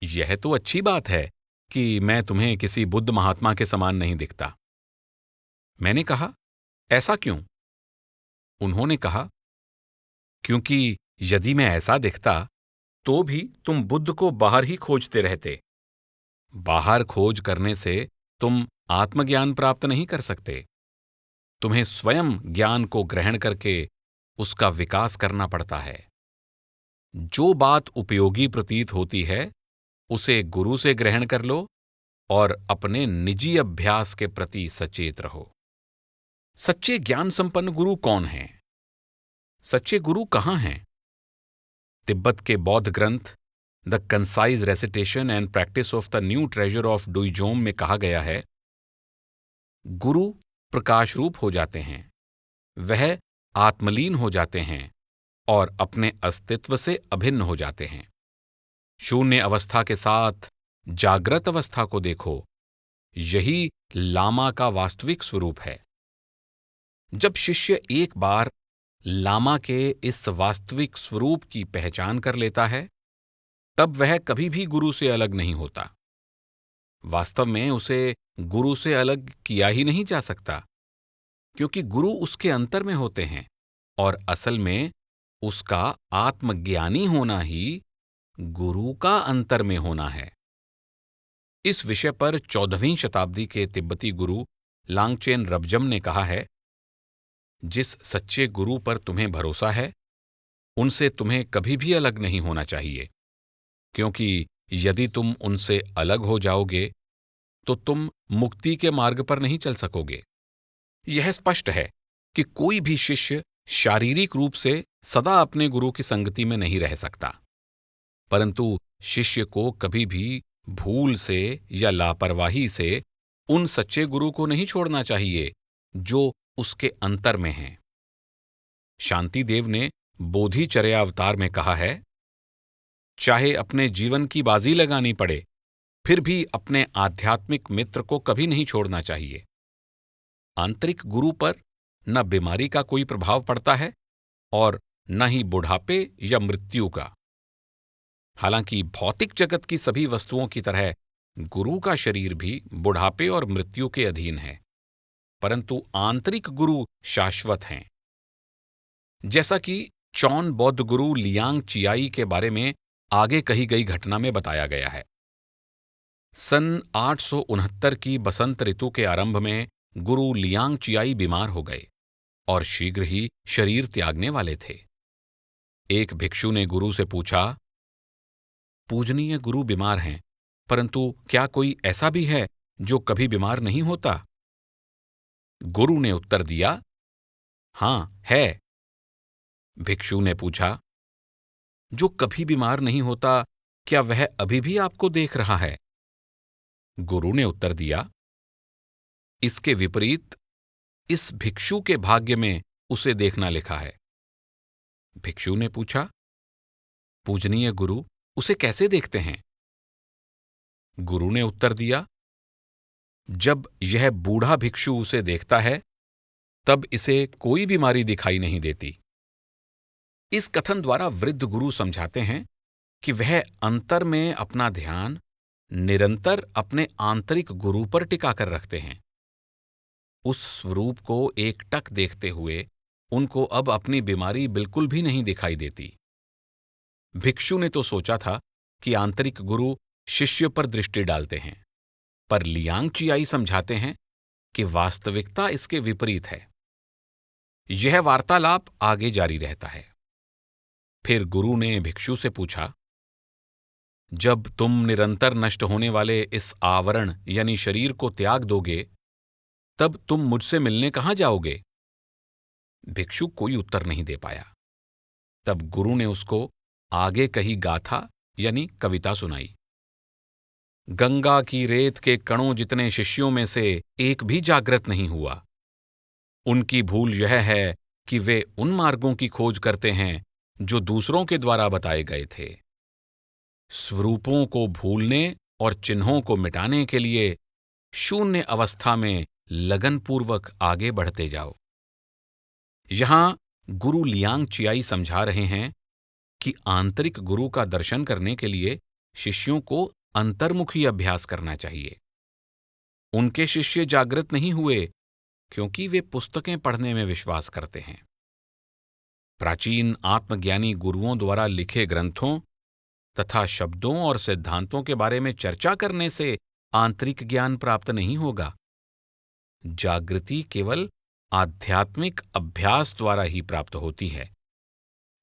यह तो अच्छी बात है कि मैं तुम्हें किसी बुद्ध महात्मा के समान नहीं दिखता। मैंने कहा, ऐसा क्यों? उन्होंने कहा, क्योंकि यदि मैं ऐसा दिखता तो भी तुम बुद्ध को बाहर ही खोजते रहते। बाहर खोज करने से तुम आत्मज्ञान प्राप्त नहीं कर सकते। तुम्हें स्वयं ज्ञान को ग्रहण करके उसका विकास करना पड़ता है। जो बात उपयोगी प्रतीत होती है, उसे गुरु से ग्रहण कर लो और अपने निजी अभ्यास के प्रति सचेत रहो। सच्चे ज्ञान संपन्न गुरु कौन हैं? सच्चे गुरु कहाँ हैं? तिब्बत के बौद्ध ग्रंथ the concise recitation and practice of the new treasure of Dudjom में कहा गया है, गुरु प्रकाश रूप हो जाते हैं, वह आत्मलीन हो जाते हैं और अपने अस्तित्व से अभिन्न हो जाते हैं। शून्य अवस्था के साथ जागृत अवस्था को देखो, यही लामा का वास्तविक स्वरूप है। जब शिष्य एक बार लामा के इस वास्तविक स्वरूप की पहचान कर लेता है, तब वह कभी भी गुरु से अलग नहीं होता। वास्तव में उसे गुरु से अलग किया ही नहीं जा सकता, क्योंकि गुरु उसके अंतर में होते हैं और असल में उसका आत्मज्ञानी होना ही गुरु का अंतर में होना है। इस विषय पर 14वीं शताब्दी के तिब्बती गुरु लांगचेन रबजम ने कहा है, जिस सच्चे गुरु पर तुम्हें भरोसा है, उनसे तुम्हें कभी भी अलग नहीं होना चाहिए, क्योंकि यदि तुम उनसे अलग हो जाओगे तो तुम मुक्ति के मार्ग पर नहीं चल सकोगे। यह स्पष्ट है कि कोई भी शिष्य शारीरिक रूप से सदा अपने गुरु की संगति में नहीं रह सकता, परंतु शिष्य को कभी भी भूल से या लापरवाही से उन सच्चे गुरु को नहीं छोड़ना चाहिए जो उसके अंतर में हैं। शांति देव ने बोधिचर्या अवतार में कहा है, चाहे अपने जीवन की बाजी लगानी पड़े, फिर भी अपने आध्यात्मिक मित्र को कभी नहीं छोड़ना चाहिए। आंतरिक गुरु पर न बीमारी का कोई प्रभाव पड़ता है और न ही बुढ़ापे या मृत्यु का। हालांकि भौतिक जगत की सभी वस्तुओं की तरह गुरु का शरीर भी बुढ़ापे और मृत्यु के अधीन है, परंतु आंतरिक गुरु शाश्वत हैं। जैसा कि चौन बौद्ध गुरु लियांग चियाई के बारे में आगे कही गई घटना में बताया गया है। सन 869 की बसंत ऋतु के आरंभ में गुरु लियांग चियाई बीमार हो गए और शीघ्र ही शरीर त्यागने वाले थे। एक भिक्षु ने गुरु से पूछा, पूजनीय गुरु बीमार हैं, परंतु क्या कोई ऐसा भी है जो कभी बीमार नहीं होता? गुरु ने उत्तर दिया, हां, है। भिक्षु ने पूछा, जो कभी बीमार नहीं होता, क्या वह अभी भी आपको देख रहा है? गुरु ने उत्तर दिया, इसके विपरीत इस भिक्षु के भाग्य में उसे देखना लिखा है। भिक्षु ने पूछा, पूजनीय गुरु उसे कैसे देखते हैं? गुरु ने उत्तर दिया, जब यह बूढ़ा भिक्षु उसे देखता है, तब इसे कोई बीमारी दिखाई नहीं देती। इस कथन द्वारा वृद्ध गुरु समझाते हैं कि वह अंतर में अपना ध्यान निरंतर अपने आंतरिक गुरु पर टिकाकर रखते हैं। उस स्वरूप को एकटक देखते हुए उनको अब अपनी बीमारी बिल्कुल भी नहीं दिखाई देती। भिक्षु ने तो सोचा था कि आंतरिक गुरु शिष्य पर दृष्टि डालते हैं, पर लियांग चियाई समझाते हैं कि वास्तविकता इसके विपरीत है। यह वार्तालाप आगे जारी रहता है। फिर गुरु ने भिक्षु से पूछा, जब तुम निरंतर नष्ट होने वाले इस आवरण यानी शरीर को त्याग दोगे, तब तुम मुझसे मिलने कहां जाओगे? भिक्षु कोई उत्तर नहीं दे पाया। तब गुरु ने उसको आगे कही गाथा यानी कविता सुनाई। गंगा की रेत के कणों जितने शिष्यों में से एक भी जागृत नहीं हुआ। उनकी भूल यह है कि वे उन मार्गों की खोज करते हैं जो दूसरों के द्वारा बताए गए थे। स्वरूपों को भूलने और चिन्हों को मिटाने के लिए शून्य अवस्था में लगनपूर्वक आगे बढ़ते जाओ। यहां गुरु लियांग चियाई समझा रहे हैं कि आंतरिक गुरु का दर्शन करने के लिए शिष्यों को अंतर्मुखी अभ्यास करना चाहिए। उनके शिष्य जागृत नहीं हुए क्योंकि वे पुस्तकें पढ़ने में विश्वास करते हैं। प्राचीन आत्मज्ञानी गुरुओं द्वारा लिखे ग्रंथों तथा शब्दों और सिद्धांतों के बारे में चर्चा करने से आंतरिक ज्ञान प्राप्त नहीं होगा। जागृति केवल आध्यात्मिक अभ्यास द्वारा ही प्राप्त होती है।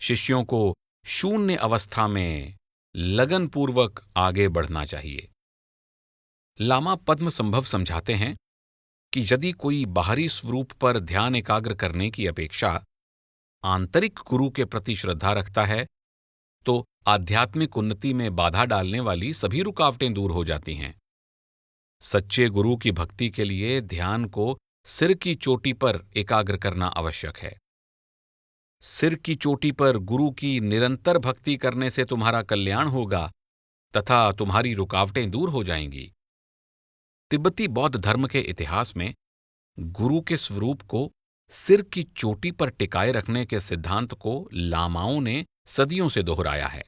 शिष्यों को शून्य अवस्था में लगनपूर्वक आगे बढ़ना चाहिए। लामा पद्म संभव समझाते हैं कि यदि कोई बाहरी स्वरूप पर ध्यान एकाग्र करने की अपेक्षा आंतरिक गुरु के प्रति श्रद्धा रखता है, तो आध्यात्मिक उन्नति में बाधा डालने वाली सभी रुकावटें दूर हो जाती हैं। सच्चे गुरु की भक्ति के लिए ध्यान को सिर की चोटी पर एकाग्र करना आवश्यक है। सिर की चोटी पर गुरु की निरंतर भक्ति करने से तुम्हारा कल्याण होगा, तथा तुम्हारी रुकावटें दूर हो जाएंगी। तिब्बती बौद्ध धर्म के इतिहास में गुरु के स्वरूप को सिर की चोटी पर टिकाए रखने के सिद्धांत को लामाओं ने सदियों से दोहराया है।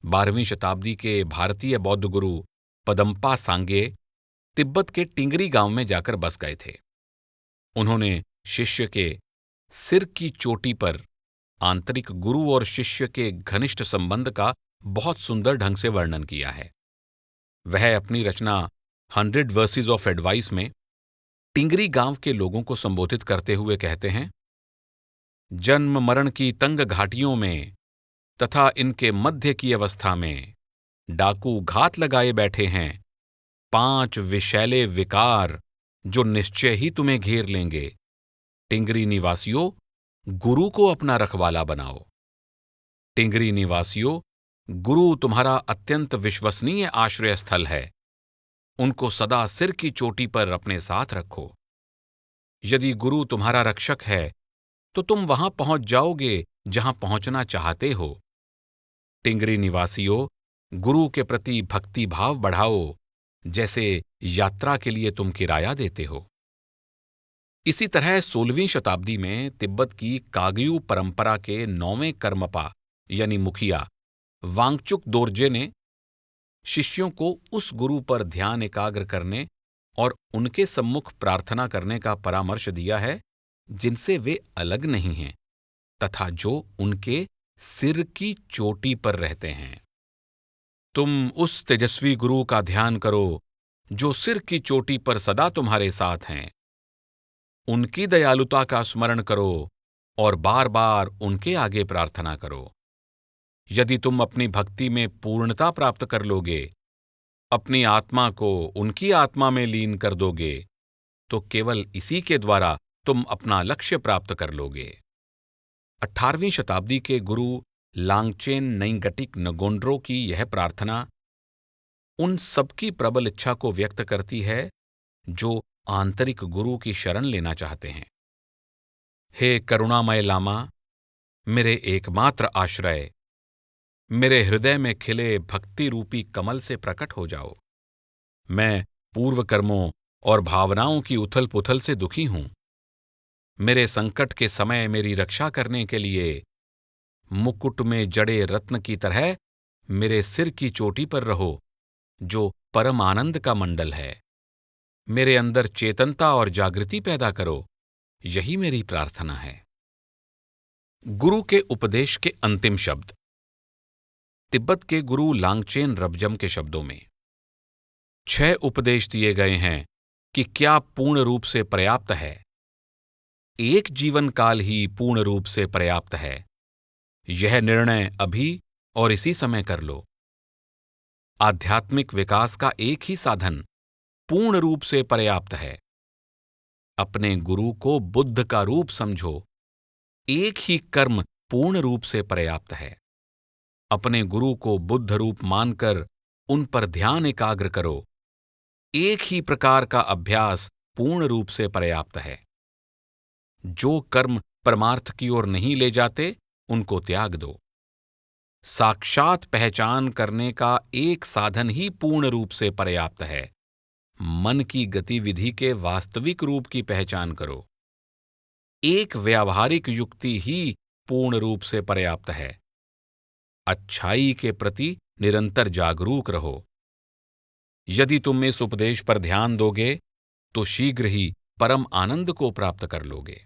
12वीं शताब्दी के भारतीय बौद्ध गुरु पदम्पा सांगे तिब्बत के टिंगरी गांव में जाकर बस गए थे। उन्होंने शिष्य के सिर की चोटी पर आंतरिक गुरु और शिष्य के घनिष्ठ संबंध का बहुत सुंदर ढंग से वर्णन किया है। वह अपनी रचना 100 वर्सेस ऑफ एडवाइस में टिंगरी गांव के लोगों को संबोधित करते हुए कहते हैं, जन्म मरण की तंग घाटियों में तथा इनके मध्य की अवस्था में डाकू घात लगाए बैठे हैं। 5 विषैले विकार जो निश्चय ही तुम्हें घेर लेंगे। टिंगरी निवासियों, गुरु को अपना रखवाला बनाओ। टिंगरी निवासियों, गुरु तुम्हारा अत्यंत विश्वसनीय आश्रय स्थल है। उनको सदा सिर की चोटी पर अपने साथ रखो। यदि गुरु तुम्हारा रक्षक है तो तुम वहां पहुंच जाओगे जहां पहुंचना चाहते हो। टिंगरी निवासियों, गुरु के प्रति भक्ति भाव बढ़ाओ, जैसे यात्रा के लिए तुम किराया देते हो। इसी तरह 16वीं शताब्दी में तिब्बत की काग्यू परंपरा के 9वें कर्मपा यानी मुखिया वांगचुक दोरजे ने शिष्यों को उस गुरु पर ध्यान एकाग्र करने और उनके सम्मुख प्रार्थना करने का परामर्श दिया है जिनसे वे अलग नहीं हैं तथा जो उनके सिर की चोटी पर रहते हैं। तुम उस तेजस्वी गुरु का ध्यान करो जो सिर की चोटी पर सदा तुम्हारे साथ हैं। उनकी दयालुता का स्मरण करो और बार बार उनके आगे प्रार्थना करो। यदि तुम अपनी भक्ति में पूर्णता प्राप्त कर लोगे, अपनी आत्मा को उनकी आत्मा में लीन कर दोगे, तो केवल इसी के द्वारा तुम अपना लक्ष्य प्राप्त कर लोगे। 18वीं शताब्दी के गुरु लांगचेन नैंगटिक नगोंड्रो की यह प्रार्थना उन सबकी प्रबल इच्छा को व्यक्त करती है जो आंतरिक गुरु की शरण लेना चाहते हैं। हे करुणामय लामा, मेरे एकमात्र आश्रय, मेरे हृदय में खिले भक्ति रूपी कमल से प्रकट हो जाओ। मैं पूर्व कर्मों और भावनाओं की उथल पुथल से दुखी हूं। मेरे संकट के समय मेरी रक्षा करने के लिए मुकुट में जड़े रत्न की तरह मेरे सिर की चोटी पर रहो, जो परम आनंद का मंडल है। मेरे अंदर चेतनता और जागृति पैदा करो, यही मेरी प्रार्थना है। गुरु के उपदेश के अंतिम शब्द। तिब्बत के गुरु लांगचेन रबजम के शब्दों में 6 उपदेश दिए गए हैं कि क्या पूर्ण रूप से पर्याप्त है। एक जीवन काल ही पूर्ण रूप से पर्याप्त है। यह निर्णय अभी और इसी समय कर लो। आध्यात्मिक विकास का एक ही साधन पूर्ण रूप से पर्याप्त है। अपने गुरु को बुद्ध का रूप समझो। एक ही कर्म पूर्ण रूप से पर्याप्त है। अपने गुरु को बुद्ध रूप मानकर उन पर ध्यान एकाग्र करो। एक ही प्रकार का अभ्यास पूर्ण रूप से पर्याप्त है। जो कर्म परमार्थ की ओर नहीं ले जाते, उनको त्याग दो। साक्षात पहचान करने का एक साधन ही पूर्ण रूप से पर्याप्त है। मन की गतिविधि के वास्तविक रूप की पहचान करो। एक व्यावहारिक युक्ति ही पूर्ण रूप से पर्याप्त है। अच्छाई के प्रति निरंतर जागरूक रहो। यदि तुम इस उपदेश पर ध्यान दोगे तो शीघ्र ही परम आनंद को प्राप्त कर लोगे।